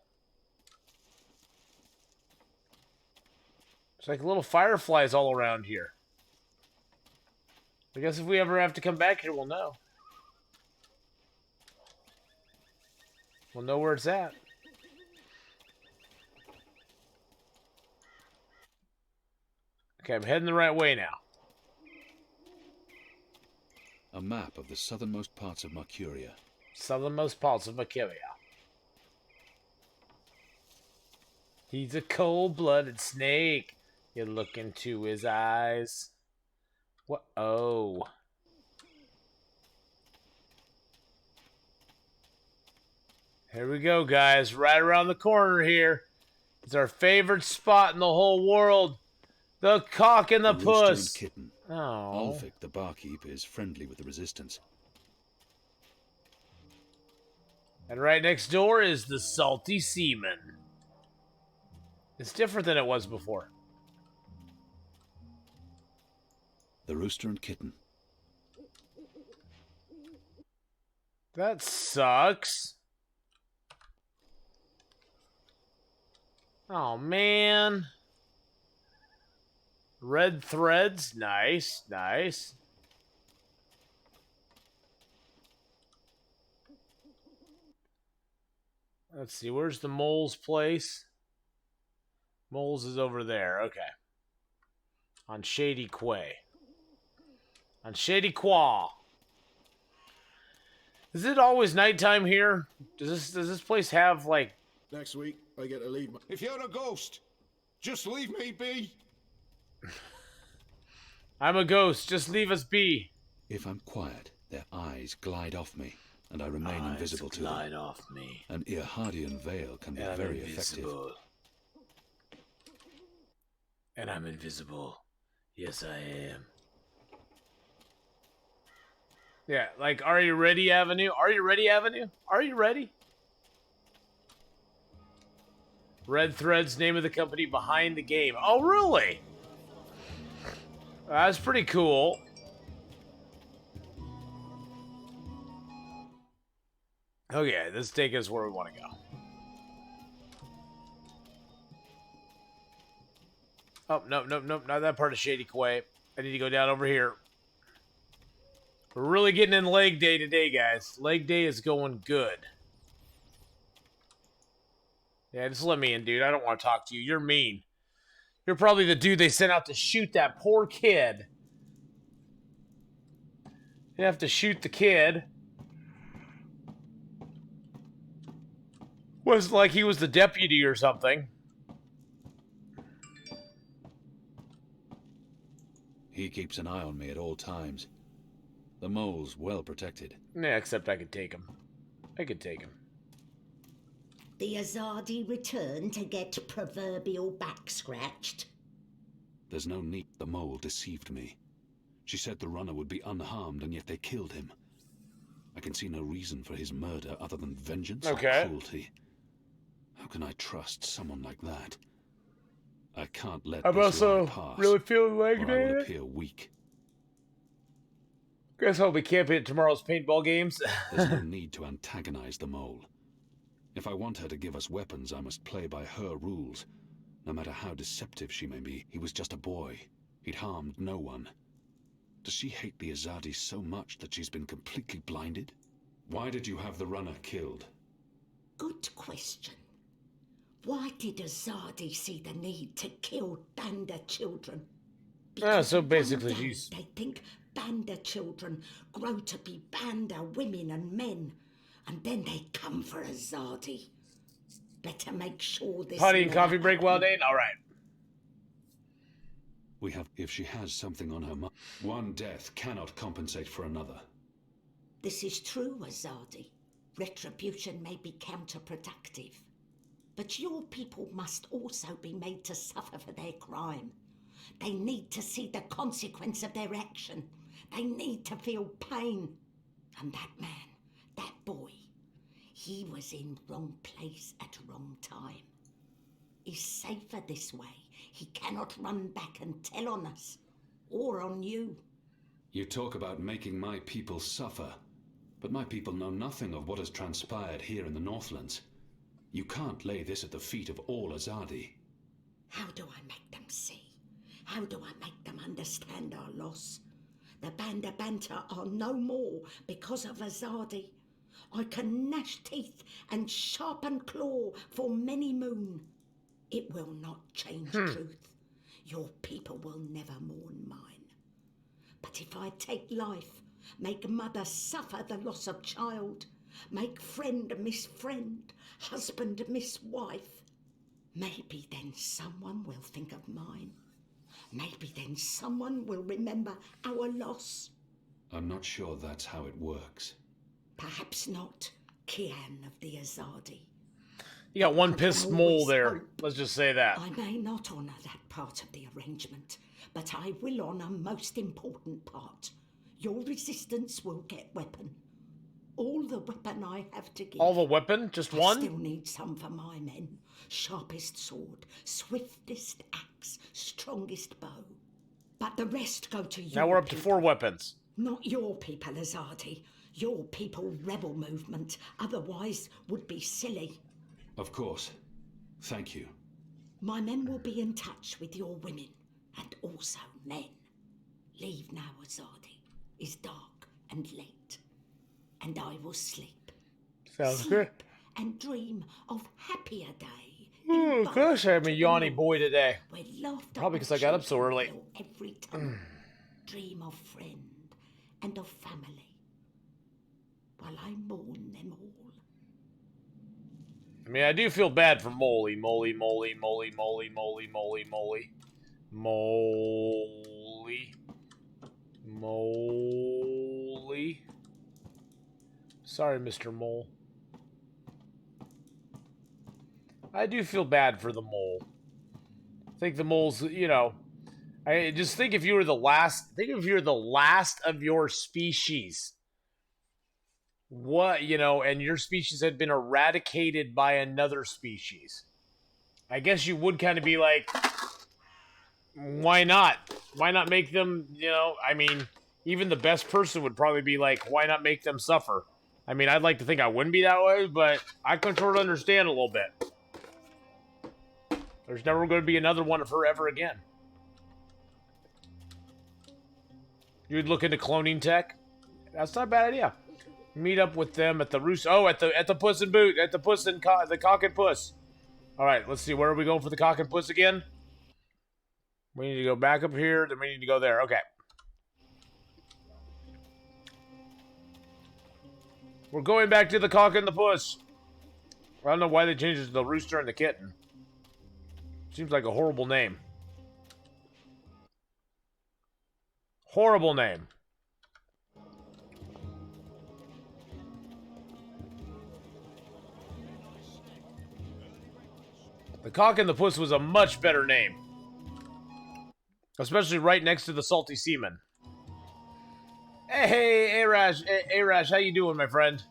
It's like little fireflies all around here. I guess if we ever have to come back here, we'll know. We'll know where it's at. Okay, I'm heading the right way now. A map of the southernmost parts of Mercuria. Southernmost parts of Mercuria. He's a cold-blooded snake. You look into his eyes. What? Oh. Here we go, guys. Right around the corner here. It's our favorite spot in the whole world. The cock and the puss. And kitten. Oh. Ulfric, the barkeep, is friendly with the resistance. And right next door is the salty seaman. It's different than it was before. The rooster and kitten. That sucks. Oh, man. Red threads. Nice, nice. Let's see, where's the mole's place? Mole's is over there, okay. On Shady Quay. On Shady Qua. Is it always nighttime here? Does this place have like? Next week, I get to leave my... If you're a ghost, just leave me be. I'm a ghost. Just leave us be. If I'm quiet, their eyes glide off me, and I remain invisible to them. Glide off me. An Earhardian veil can be very effective. And I'm invisible. Yes, I am. Yeah, like, are you ready, Avenue? Are you ready, Avenue? Are you ready? Red Thread's name of the company behind the game. Oh, really? That's pretty cool. Okay, let's take us where we want to go. Oh, no, not that part of Shady Quay. I need to go down over here. We're really getting in leg day today, guys. Leg day is going good. Yeah, just let me in, dude. I don't want to talk to you. You're mean. You're probably the dude they sent out to shoot that poor kid. You have to shoot the kid. Was like he was the deputy or something. He keeps an eye on me at all times. The mole's well protected. Yeah, except I could take him. I could take him. The Azadi return to get proverbial back scratched? There's no need. The mole deceived me. She said the runner would be unharmed, and yet they killed him. I can see no reason for his murder other than vengeance or cruelty. How can I trust someone like that? I can't let I'm this also lie pass, really feeling like or I that. will appear weak. Guess I'll be camping at tomorrow's paintball games. There's no need to antagonize the mole. If I want her to give us weapons, I must play by her rules. No matter how deceptive she may be, he was just a boy. He'd harmed no one. Does she hate the Azadi so much that she's been completely blinded? Why did you have the runner killed? Good question. Why did Azadi see the need to kill Banda children? So basically she's... They think Banda children grow to be Banda women and men, and then they come for Azadi. Better make sure this... Potty and coffee break well, Dane? All right. We have... If she has something on her mind, one death cannot compensate for another. This is true, Azadi. Retribution may be counterproductive. But your people must also be made to suffer for their crime. They need to see the consequence of their action. They need to feel pain. And that man, that boy, he was in wrong place at wrong time. He's safer this way. He cannot run back and tell on us, or on you. You talk about making my people suffer, but my people know nothing of what has transpired here in the Northlands. You can't lay this at the feet of all Azadi. How do I make them see? How do I make them understand our loss? The Banda Banta are no more because of Azadi. I can gnash teeth and sharpen claw for many moon. It will not change truth. Your people will never mourn mine. But if I take life, make mother suffer the loss of child, make friend miss friend, husband miss wife, maybe then someone will think of mine. Maybe then someone will remember our loss. I'm not sure that's how it works. Perhaps not, Kian of the Azadi. You got one pissed mole there. Let's just say that. I may not honour that part of the arrangement, but I will honour most important part. Your resistance will get weapon. All the weapon I have to give. All the weapon? Just one? I still need some for my men. Sharpest sword, swiftest axe, strongest bow. But the rest go to you. Now we're up to 4 weapons. Not your people, Azadi. Your people rebel movement, otherwise would be silly. Of course. Thank you. My men will be in touch with your women, and also men. Leave now, Azadi. It's dark and late, and I will sleep. Sounds sleep good. And dream of happier day. Of course I'm a yawny boy today. Where laughter Probably because I got up so early. Every time. Dream of friend and of family. while I mourn them all. I mean, I do feel bad for Molly. Molly. Sorry, Mr. Mole. I do feel bad for the mole. I think the mole's, you know, I just think if you were the last, of your species, what, you know, and your species had been eradicated by another species, I guess you would kind of be like, why not? Why not make them, you know, I mean, even the best person would probably be like, why not make them suffer? I mean, I'd like to think I wouldn't be that way, but I can sort of understand a little bit. There's never going to be another one of her ever again. You'd look into cloning tech? That's not a bad idea. Meet up with them at the roost. Oh, at the Puss in Boot, at the Puss and the Cock and Puss. All right, let's see. Where are we going for the Cock and Puss again? We need to go back up here. Then we need to go there. Okay. We're going back to the Cock and the Puss. I don't know why they changed it to the Rooster and the Kitten. Seems like a horrible name. Horrible name. The Cock and the Puss was a much better name. Especially right next to the Salty Seaman. Hey, Arash, Arash, how you doing, my friend?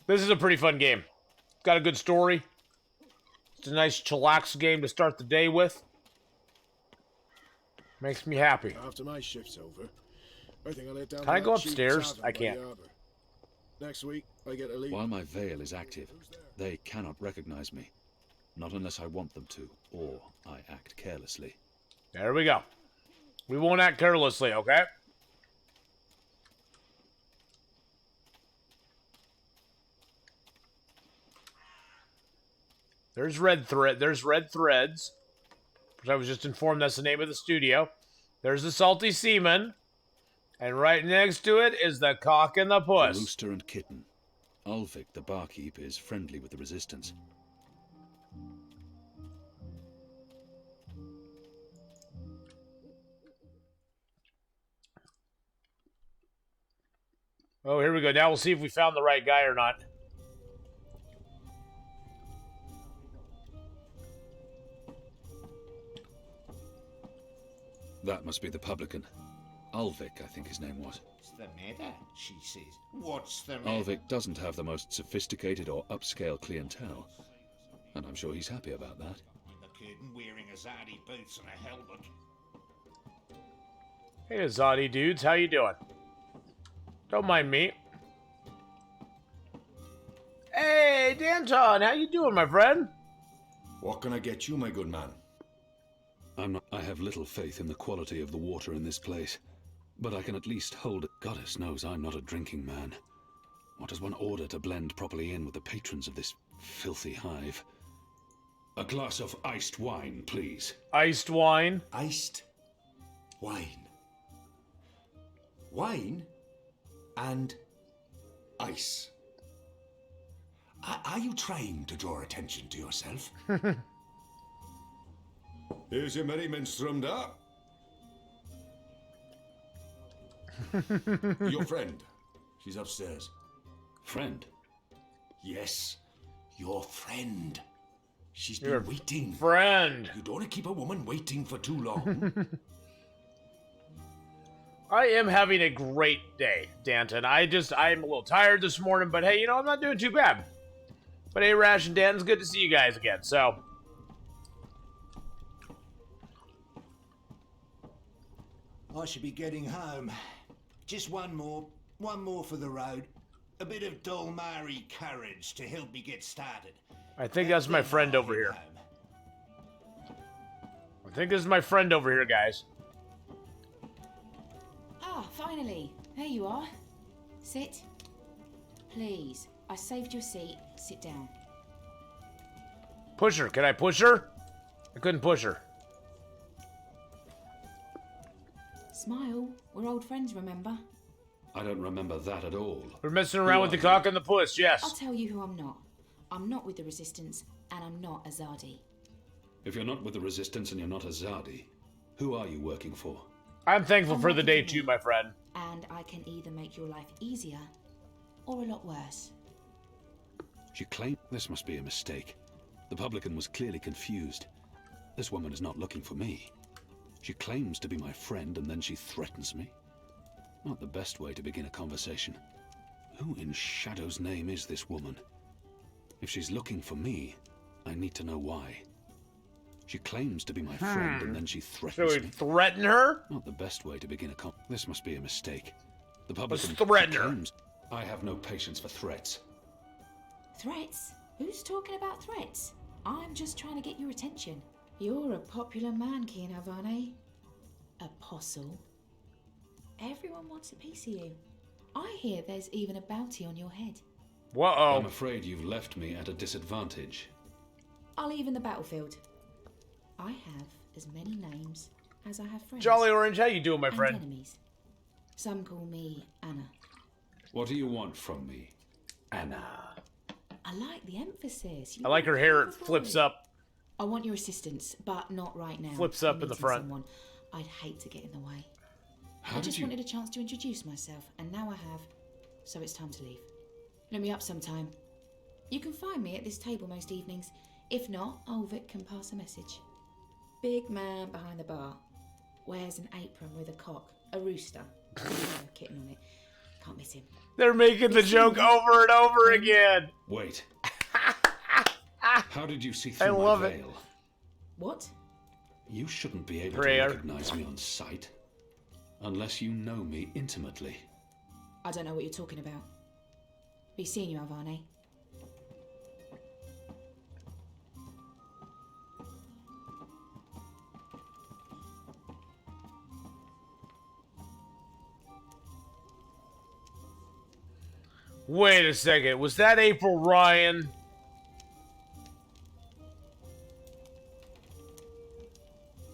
This is a pretty fun game. It's got a good story. It's a nice chillax game to start the day with. Makes me happy. After my shift's over, I think I'll head down. Can I go upstairs? I can't. Next week, I get to leave. While my veil is active, they cannot recognize me. Not unless I want them to, or I act carelessly. There we go. We won't act carelessly, okay? There's red threads. Which I was just informed that's the name of the studio. There's the Salty Seaman. And right next to it is the Cock and the Puss. The Rooster and Kitten. Ulvik, the barkeep, is friendly with the Resistance. Oh, here we go. Now we'll see if we found the right guy or not. That must be the publican. Ulvik, I think his name was. What's the matter? She says. What's the matter? Ulvik doesn't have the most sophisticated or upscale clientele. And I'm sure he's happy about that. The curtain wearing Azadi boots and a helmet. Hey, Azadi dudes. How you doing? Don't mind me. Hey, Danton. How you doing, my friend? What can I get you, my good man? I have little faith in the quality of the water in this place, but I can at least hold it. Goddess knows I'm not a drinking man. What does one order to blend properly in with the patrons of this filthy hive? A glass of iced wine, please. Iced wine? Iced wine. Wine and ice. Are you trying to draw attention to yourself? Here's your merriment strummed up. Your friend. She's upstairs. Friend? Yes, your friend. She's been waiting. Friend. You don't want to keep a woman waiting for too long. I am having a great day, Danton. I'm a little tired this morning, but hey, you know, I'm not doing too bad. But hey, Rash and Danton's good to see you guys again, so. I should be getting home. Just one more for the road. A bit of Dolmari courage to help me get started. I think that's my friend over here. I think this is my friend over here, guys. Ah, finally. There you are. Sit. Please. I saved your seat. Sit down. Push her. Can I push her? I couldn't push her. Smile. We're old friends, remember? I don't remember that at all. We're messing around with the cock and the puss, yes. I'll tell you who I'm not. I'm not with the Resistance, and I'm not Azadi. If you're not with the Resistance and you're not Azadi, who are you working for? I'm thankful for the day too, my friend. And I can either make your life easier, or a lot worse. She claimed this must be a mistake. The publican was clearly confused. This woman is not looking for me. She claims to be my friend and then she threatens me. Not the best way to begin a conversation. Who in Shadow's name is this woman? If she's looking for me, I need to know why. She claims to be my friend and then she threatens me. Should we threaten her? Not the best way to begin a This must be a mistake. The publican threaten her. claims I have no patience for threats. Threats? Who's talking about threats? I'm just trying to get your attention. You're a popular man, Kian Havane. Apostle. Everyone wants a piece of you. I hear there's even a bounty on your head. Whoa. I'm afraid you've left me at a disadvantage. I'll even the battlefield. I have as many names as I have friends. Jolly Orange, how you doing, my friend? Enemies. Some call me Anna. What do you want from me, Anna? I like the emphasis. I like her hair. It flips up. I want your assistance, but not right now. Flips up I'm in the meeting front. Someone. I'd hate to get in the way. How I just did you... wanted a chance to introduce myself, and now I have. So it's time to leave. Let me up sometime. You can find me at this table most evenings. If not, Ulvik can pass a message. Big man behind the bar. Wears an apron with a cock. A rooster. A kitten on it. Can't miss him. They're making the joke over and over again. Wait. How did you see through I love my it. veil? What? You shouldn't be able Prayer. to recognize me on sight. Unless you know me intimately. I don't know what you're talking about. Be seeing you, Havane. Wait a second. Was that April Ryan?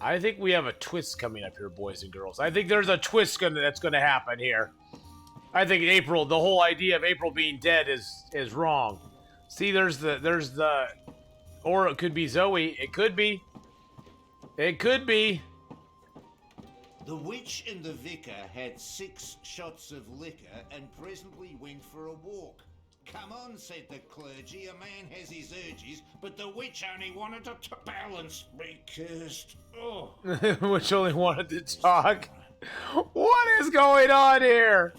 I think we have a twist coming up here, boys and girls. I think there's a twist that's going to happen here. I think April, the whole idea of April being dead is wrong. See, there's the, or it could be Zoe. It could be. It could be. The witch and the vicar had 6 shots of liquor and presently went for a walk. Come on, said the clergy, a man has his urges, but the witch only wanted to balance me cursed. Oh. Which only wanted to talk. What is going on here?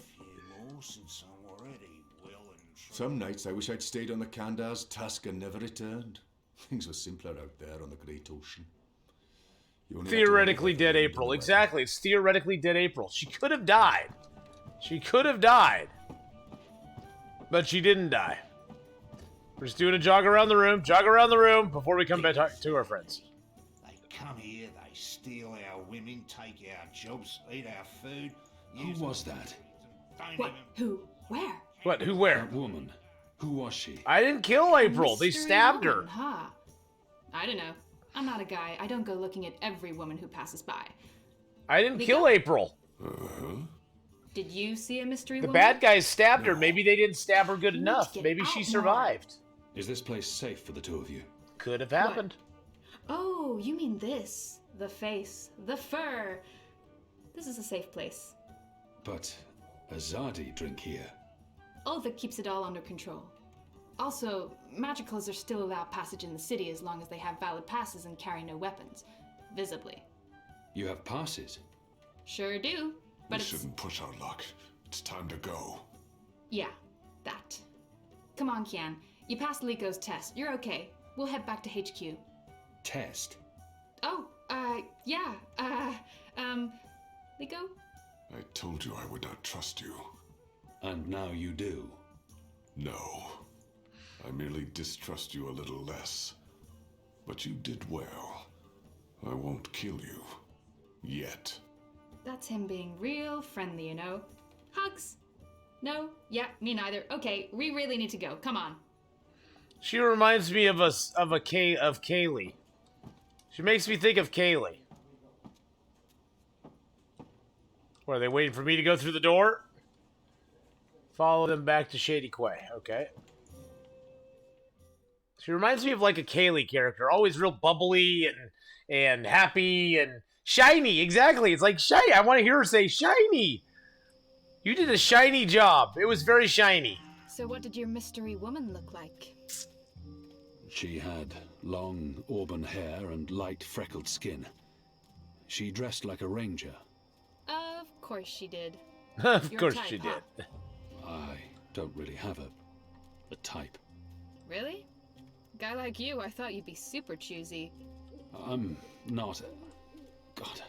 Some nights I wish I'd stayed on the Kandar's task and never returned. Things were simpler out there on the Great Ocean. Theoretically dead April. Exactly. It's theoretically dead April. She could have died. She could have died. But she didn't die. We're just doing a jog around the room. Jog around the room before we come back to our friends. They come here, they steal our women, take our jobs, eat our food. Who was that? What? Who? Where? What? Who? Where? That woman. Who was she? I didn't kill April. They Mystery stabbed her. woman, huh? I don't know. I'm not a guy. I don't go looking at every woman who passes by. I didn't kill April. Did you see a mystery The woman? bad guys stabbed her. Maybe they didn't stab her good enough. Maybe she survived. Is this place safe for the two of you? Could have happened. Oh, you mean this. The face. The fur. This is a safe place. But Azadi drink here. Ulvik keeps it all under control. Also, magicals are still allowed passage in the city as long as they have valid passes and carry no weapons. Visibly. You have passes? Sure do. But We it's... shouldn't push our luck. It's time to go. Yeah, that. Come on, Kian. You passed Liko's test. You're okay. We'll head back to HQ. Test? Oh, yeah. Liko? I told you I would not trust you. And now you do. No. I merely distrust you a little less. But you did well. I won't kill you. Yet. That's him being real friendly, you know. Hugs? No? Yeah, me neither. Okay, we really need to go. Come on. She reminds me of Kaylee. She makes me think of Kaylee. What, are they waiting for me to go through the door? Follow them back to Shady Quay. Okay. She reminds me of like a Kaylee character, always real bubbly and happy and shiny. Exactly. It's like shiny. I want to hear her say shiny. You did a shiny job. It was very shiny. So what did your mystery woman look like? She had long auburn hair and light freckled skin. She dressed like a ranger. Of course she did. Of Your course type, she huh? did. I don't really have a type. Really? A guy like you, I thought you'd be super choosy. I'm not. God.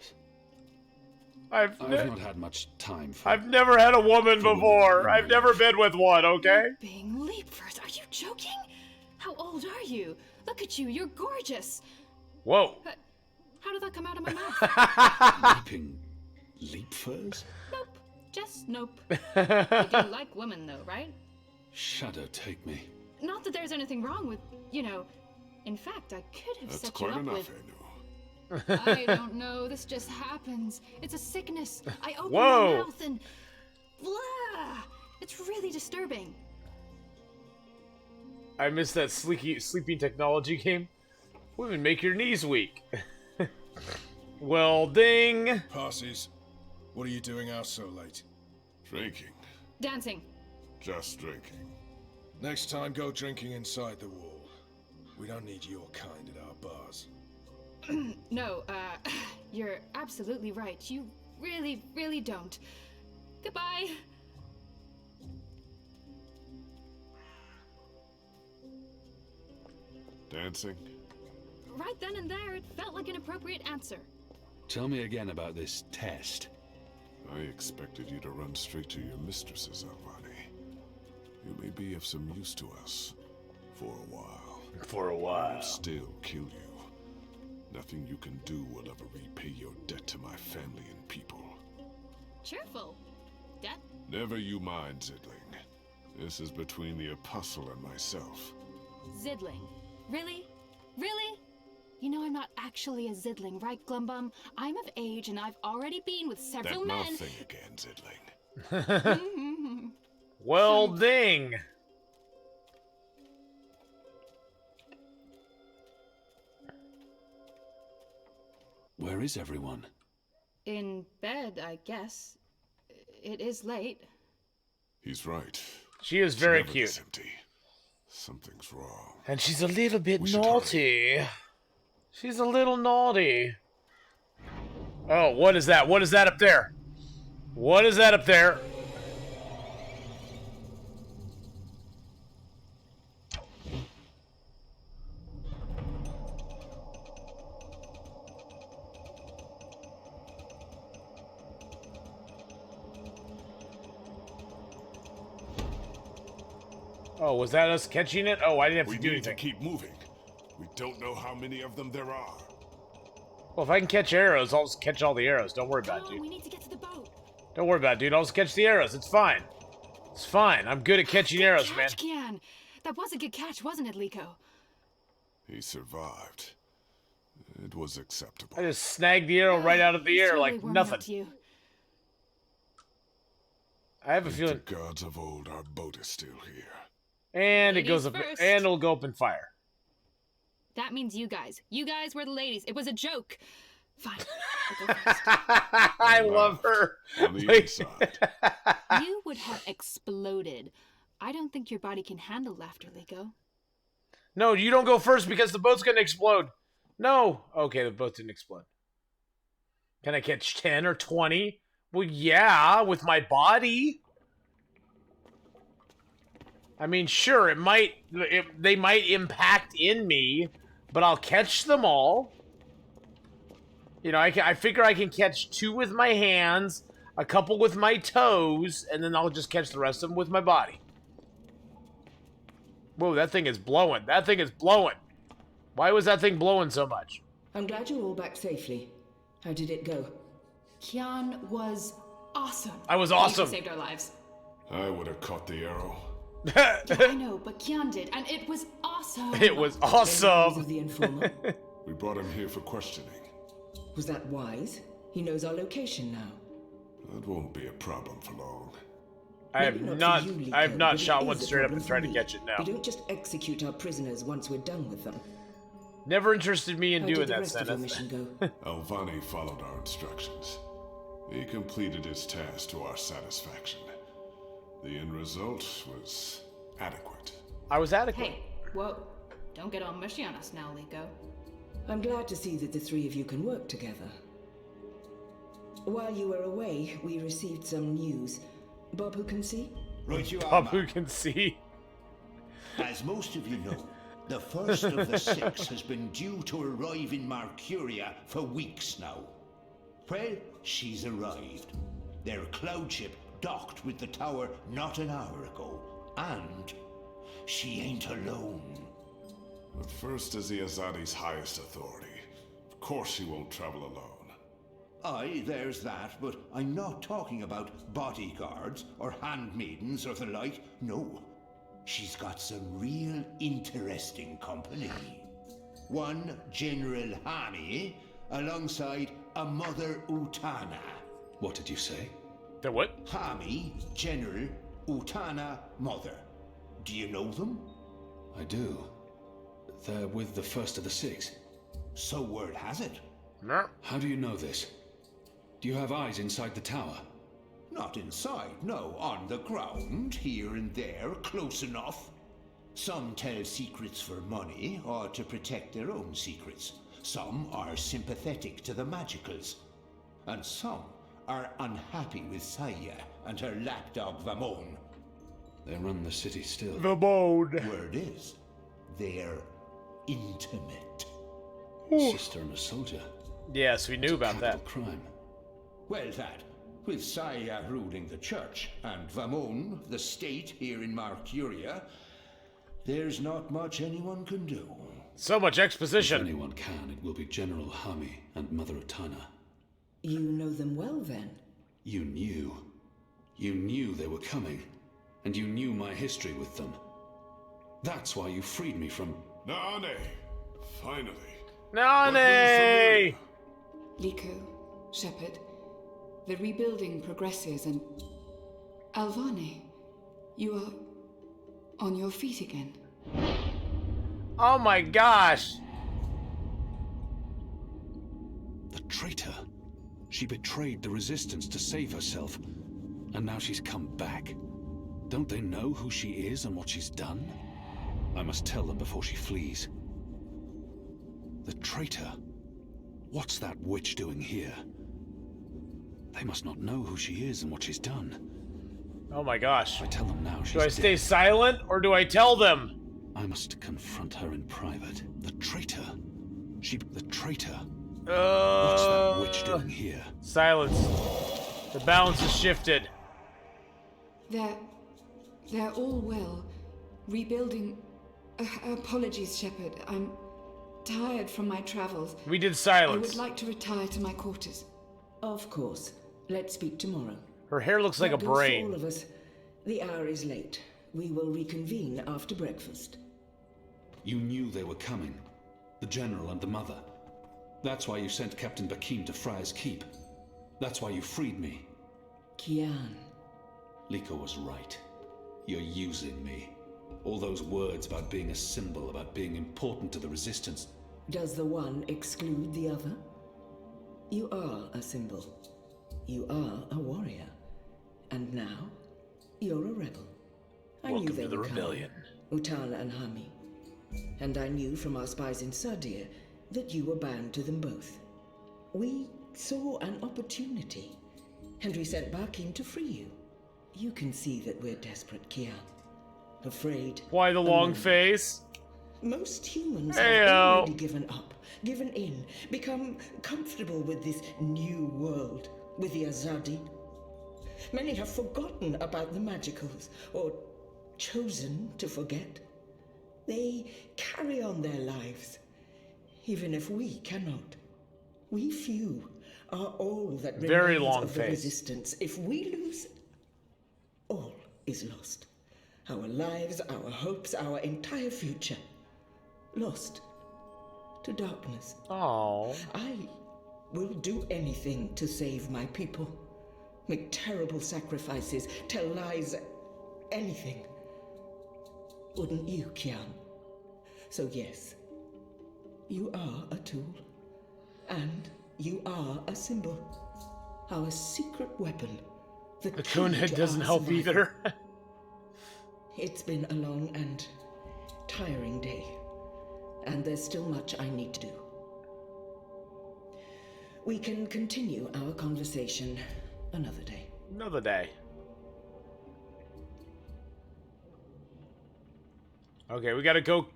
I've not had much time for. I've never had a woman before. I've never been with one, okay? Being leapers, are you joking? How old are you? Look at you, you're gorgeous. Whoa. How did that come out of my mouth? Leaping leap furs? Nope. Just nope. You do like women though, right? Shadow take me. Not that there's anything wrong with, you know. In fact, I could have set you up with. I don't know. This just happens. It's a sickness. I open my mouth and blah. It's really disturbing. I miss that sleeping technology game. Women make your knees weak. Well, ding. Parsies, what are you doing out so late? Drinking. Dancing. Just drinking. Next time, go drinking inside the wall. We don't need your kind at our bars. No, you're absolutely right. You really, really don't. Goodbye. Dancing? Right then and there, it felt like an appropriate answer. Tell me again about this test. I expected you to run straight to your mistresses, Alvani. You may be of some use to us. For a while. For a while. I will still kill you. Nothing you can do will ever repay your debt to my family and people. Cheerful. Debt? Never you mind, Zidling. This is between the Apostle and myself. Zidling. Really? Really? You know I'm not actually a Zidling, right, Glumbum? I'm of age and I've already been with several that men. mouth thing again, Zidling. Well, ding. Where is everyone? In bed, I guess. It is late. He's right. She is very It's cute. empty. Something's wrong. And she's a little bit naughty. She's a little naughty. Oh, what is that? What is that up there? What is that up there? Oh, was that us catching it? Oh, I didn't have to do anything. We need to keep moving. We don't know how many of them there are. Well, if I can catch arrows, I'll just catch all the arrows. Don't worry about it, dude. We need to get to the boat. Don't worry about it, dude. I'll just catch the arrows. It's fine. It's fine. I'm good at catching arrows, man. Catch, Kian. That was a good catch, wasn't it, Liko? He survived. It was acceptable. I just snagged the arrow right out of the air like nothing. I have a feeling. The gods of old, our boat is still here. And it goes up, first. and it'll go up in fire. That means you guys. You guys were the ladies. It was a joke. Fine. I'll go first. I love her. On the inside. You would have exploded. I don't think your body can handle laughter, Liko. No, you don't go first because the boat's gonna explode. No. Okay, the boat didn't explode. Can I catch 10 or 20? Well, yeah, with my body. I mean, sure, they might impact in me, but I'll catch them all. You know, I figure I can catch 2 with my hands, a couple with my toes, and then I'll just catch the rest of them with my body. Whoa, that thing is blowing. That thing is blowing. Why was that thing blowing so much? I'm glad you're all back safely. How did it go? Kian was awesome. I was awesome. He saved our lives. I would have caught the arrow. Yeah, I know, but Kian did, and it was awesome. It was awesome. The informer. We brought him here for questioning. Was that wise? He knows our location now. That won't be a problem for long. I have Maybe not. for you, I have Liko, not but it shot is one a straight up problem and tried for to me. catch it now. We don't just execute our prisoners once we're done with them. Never interested me in How doing did the that, rest of your Seneth. mission go? Alvani followed our instructions. He completed his task to our satisfaction. The end result was adequate. I was adequate. Hey, whoa. Don't get all mushy on us now, Liko. I'm glad to see that the three of you can work together. While you were away, we received some news. Bob who can see? Right you are, Bob Matt. who can see. As most of you know, the first of the six has been due to arrive in Mercuria for weeks now. Well, she's arrived. Their cloud ship docked with the tower not an hour ago. And she ain't alone. But first is the Azadi's highest authority. Of course she won't travel alone. Aye, there's that, but I'm not talking about bodyguards or handmaidens or the like. No. She's got some real interesting company. One General Hani, alongside a Mother Utana. What did you say? The what? Hami, General, Utana, Mother. Do you know them? I do. They're with the first of the six. So word has it. No. How do you know this? Do you have eyes inside the tower? Not inside, no. On the ground, here and there, close enough. Some tell secrets for money or to protect their own secrets. Some are sympathetic to the magicals. And some are unhappy with Saya and her lapdog Vamon. They run the city still. Vamon. Word is, they're intimate. Sister and a soldier. Yes, we knew about that. Crime. Well, that, with Saya ruling the church and Vamon, the state here in Mercuria, there's not much anyone can do. So much exposition. If anyone can, it will be General Hami and Mother Utana. You know them well, then? You knew. You knew they were coming. And you knew my history with them. That's why you freed me from... Nane! Finally. Nane! Liko, Shepard, the rebuilding progresses and... Alvani, you are on your feet again. Oh my gosh! The traitor. She betrayed the resistance to save herself. And now she's come back. Don't they know who she is and what she's done? I must tell them before she flees. The traitor? What's that witch doing here? They must not know who she is and what she's done. Oh my gosh. I tell them now she's Do I stay dead. silent or do I tell them? I must confront her in private. The traitor. The traitor. What's What's that witch doing here? Silence. The balance has shifted. They're all well. Rebuilding... apologies, Shepard. I'm tired from my travels. We did I silence. would like to retire to my quarters. Of course. Let's speak tomorrow. Her hair looks like a That goes for brain. all of us. The hour is late. We will reconvene after breakfast. You knew they were coming. The General and the Mother. That's why you sent Captain Bakim to Friar's Keep. That's why you freed me. Kian. Liko was right. You're using me. All those words about being a symbol, about being important to the Resistance. Does the one exclude the other? You are a symbol. You are a warrior. And now, you're a rebel. I knew Welcome they to the were coming. rebellion. Utana and Hami. And I knew from our spies in Sardia that you were bound to them both. We saw an opportunity, and we sent Bakim to free you. You can see that we're desperate, Kian. Afraid. Why the long alone. face? Most humans Heyo. have already given up, given in, become comfortable with this new world, with the Azadi. Many have forgotten about the magicals, or chosen to forget. They carry on their lives, even if we cannot. We few are all that Very remains long of the face. resistance. If we lose, all is lost. Our lives, our hopes, our entire future. Lost to darkness. Oh. I will do anything to save my people. make terrible sacrifices, tell lies, anything. Wouldn't you, Kian? So yes, you are a tool, and you are a symbol. Our secret weapon. The Coonhead doesn't help either. It's been a long and tiring day, and there's still much I need to do. We can continue our conversation another day. Another day. Okay, we gotta go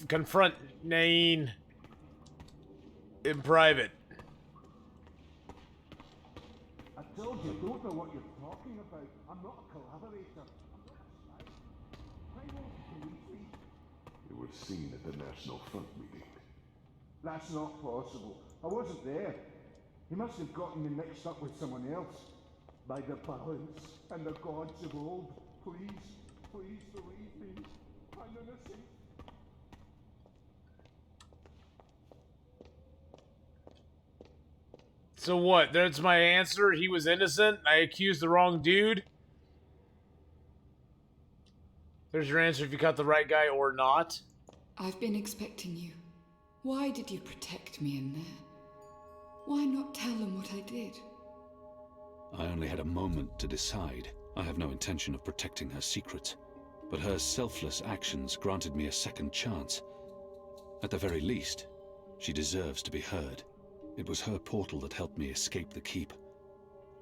confront Nain in private. I told you, don't know what you're talking about. I'm not a collaborator. You were seen at the National Front meeting. That's not possible. I wasn't there. He must have gotten me mixed up with someone else. By the balance and the gods of old, please, please believe me. I'm innocent. So what? That's my answer? He was innocent? I accused the wrong dude? There's your answer if you got the right guy or not. I've been expecting you. Why did you protect me in there? Why not tell them what I did? I only had a moment to decide. I have no intention of protecting her secrets, but her selfless actions granted me a second chance. At the very least, she deserves to be heard. It was her portal that helped me escape the keep.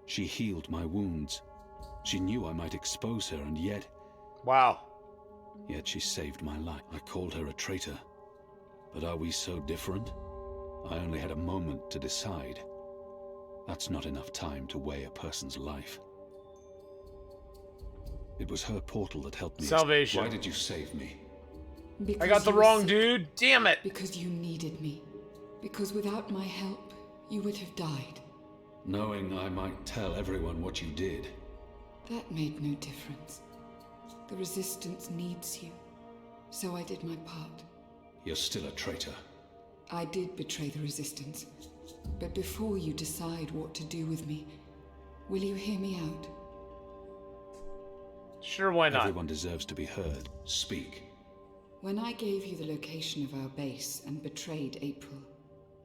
She healed my wounds. She knew I might expose her, and yet... Wow. Yet she saved my life. I called her a traitor. But are we so different? I only had a moment to decide. That's not enough time to weigh a person's life. It was her portal that helped me. Salvation. Why did you save me? Because I got the you were wrong sick. dude? Damn it! Because you needed me. Because without my help, you would have died. Knowing I might tell everyone what you did. That made no difference. The Resistance needs you. So I did my part. You're still a traitor. I did betray the Resistance. But before you decide what to do with me, will you hear me out? Sure, why not? Everyone deserves to be heard. Speak. When I gave you the location of our base and betrayed April,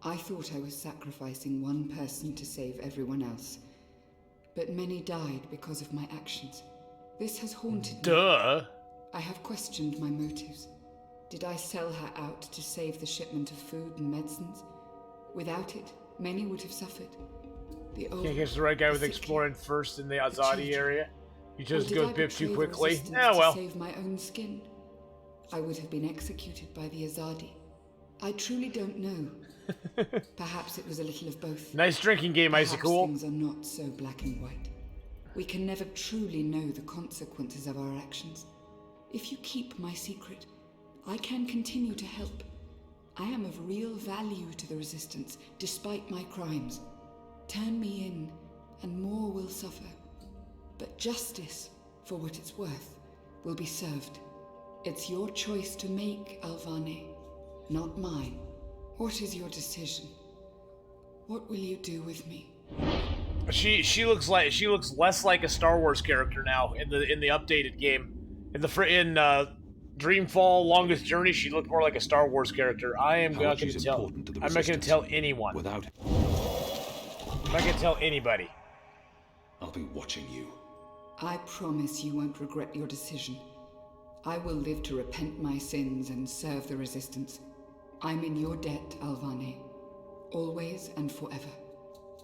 I thought I was sacrificing one person to save everyone else. But many died because of my actions. This has haunted me. Duh. I have questioned my motives. Did I sell her out to save the shipment of food and medicines? Without it, many would have suffered. The old, Can't catch the right guy with sick, exploring first in the Azadi area. You or just did go I bip betray too the quickly. Resistance Yeah, well. to save my own skin? I would have been executed by the Azadi. I truly don't know. Perhaps it was a little of both. Nice drinking game, Icicle. Things are not so black and white. We can never truly know the consequences of our actions. If you keep my secret, I can continue to help. I am of real value to the Resistance, despite my crimes. Turn me in, and more will suffer. But justice, for what it's worth, will be served. It's your choice to make, Alvane, not mine. What is your decision? What will you do with me? She looks less like a Star Wars character now in the updated game. In Dreamfall Longest Journey, she looked more like a Star Wars character. I am not going to tell. I'm not going to tell anyone. Without it, I'm not going to tell anybody. I'll be watching you. I promise you won't regret your decision. I will live to repent my sins and serve the Resistance. I'm in your debt, Alvane. Always and forever.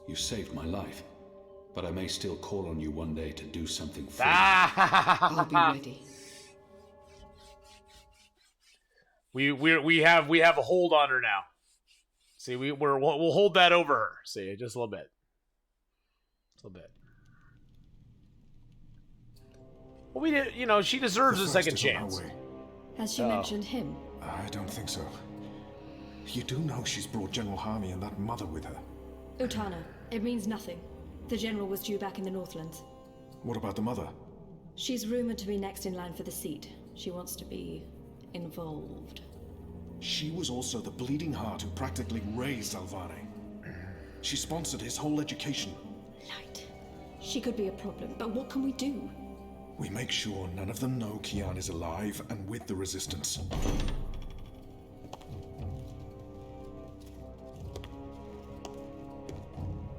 You saved my life, but I may still call on you one day to do something for I'll be ready. We have a hold on her now. See, we'll hold that over her. See, just a little bit. A little bit. Well, we did, she deserves a second chance. Has she mentioned him? I don't think so. You do know she's brought General Harmy and that mother with her. Utana, it means nothing. The general was due back in the Northlands. What about the mother? She's rumored to be next in line for the seat. She wants to be involved. She was also the bleeding heart who practically raised Alvane. She sponsored his whole education. Light. She could be a problem, but what can we do? We make sure none of them know Kian is alive and with the Resistance.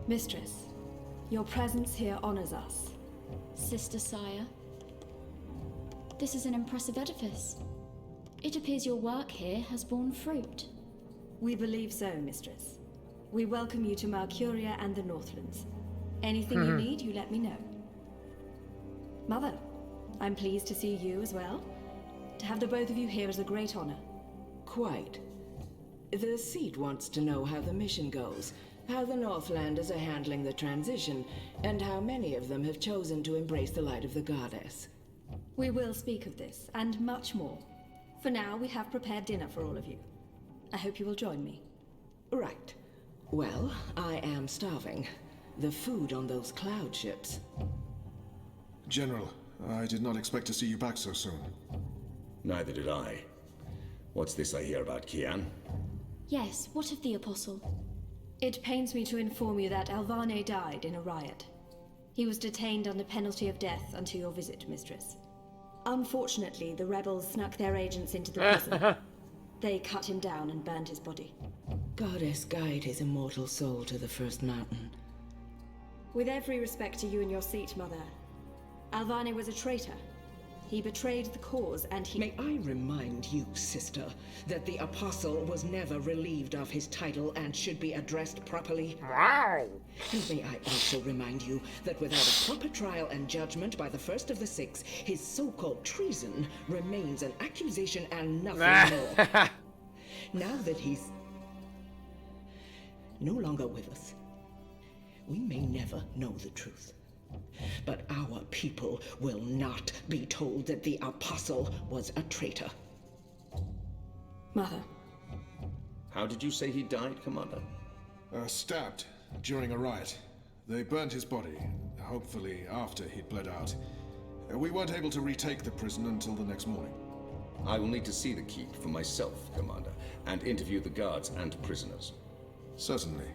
Mistress, your presence here honors us. Sister Sire, this is an impressive edifice. It appears your work here has borne fruit. We believe so, Mistress. We welcome you to Malcuria and the Northlands. Anything you need, you let me know. Mother, I'm pleased to see you as well. To have the both of you here is a great honor. Quite. The seat wants to know how the mission goes, how the Northlanders are handling the transition, and how many of them have chosen to embrace the light of the goddess. We will speak of this, and much more. For now, we have prepared dinner for all of you. I hope you will join me. Right. Well, I am starving. The food on those cloud ships. General, I did not expect to see you back so soon. Neither did I. What's this I hear about Kian? Yes, what of the Apostle? It pains me to inform you that Alvane died in a riot. He was detained under penalty of death until your visit, Mistress. Unfortunately, the rebels snuck their agents into the prison. They cut him down and burned his body. Goddess guide his immortal soul to the first mountain. With every respect to you and your seat, Mother, Alvane was a traitor. He betrayed the cause and he— May I remind you, sister, that the Apostle was never relieved of his title and should be addressed properly? Wow! And may I also remind you that without a proper trial and judgment by the first of the six, his so-called treason remains an accusation and nothing more. Now that he's no longer with us, we may never know the truth. But our people will not be told that the Apostle was a traitor. Mother. How did you say he died, Commander? Stabbed during a riot. They burned his body, hopefully after he'd bled out. We weren't able to retake the prison until the next morning. I will need to see the keep for myself, Commander, and interview the guards and prisoners. Certainly.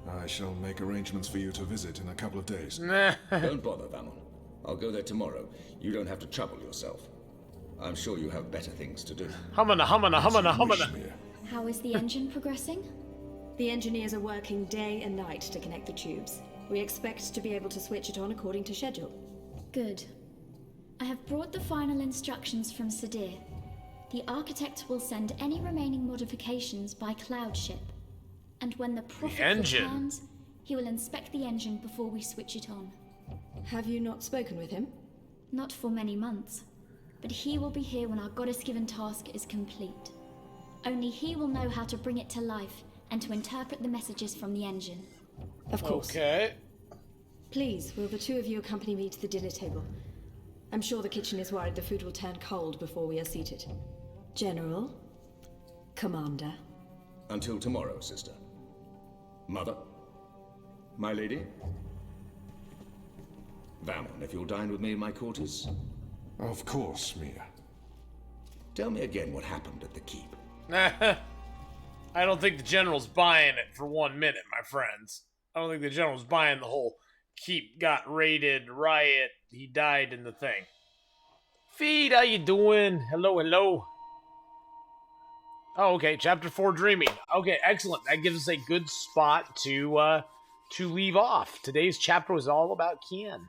I shall make arrangements for you to visit in a couple of days. Don't bother, Vamon. I'll go there tomorrow. You don't have to trouble yourself. I'm sure you have better things to do. Humana. How is the engine progressing? The engineers are working day and night to connect the tubes. We expect to be able to switch it on according to schedule. Good. I have brought the final instructions from Sadir. The architect will send any remaining modifications by cloud ship. And when the prophet returns, he will inspect the engine before we switch it on. Have you not spoken with him? Not for many months, but he will be here when our goddess-given task is complete. Only he will know how to bring it to life and to interpret the messages from the engine. Of course. Okay. Please, will the two of you accompany me to the dinner table? I'm sure the kitchen is worried the food will turn cold before we are seated. General, Commander. Until tomorrow, sister. Mother? My lady? Vamon, if you'll dine with me in my quarters. Of course, Mia. Tell me again what happened at the keep. I don't think the general's buying it for 1 minute, my friends. I don't think the general's buying the whole keep got raided, riot, he died in the thing. Feed, how you doing? Hello. Oh, okay, chapter 4, Dreaming. Okay, excellent. That gives us a good spot to leave off. Today's chapter was all about Kian.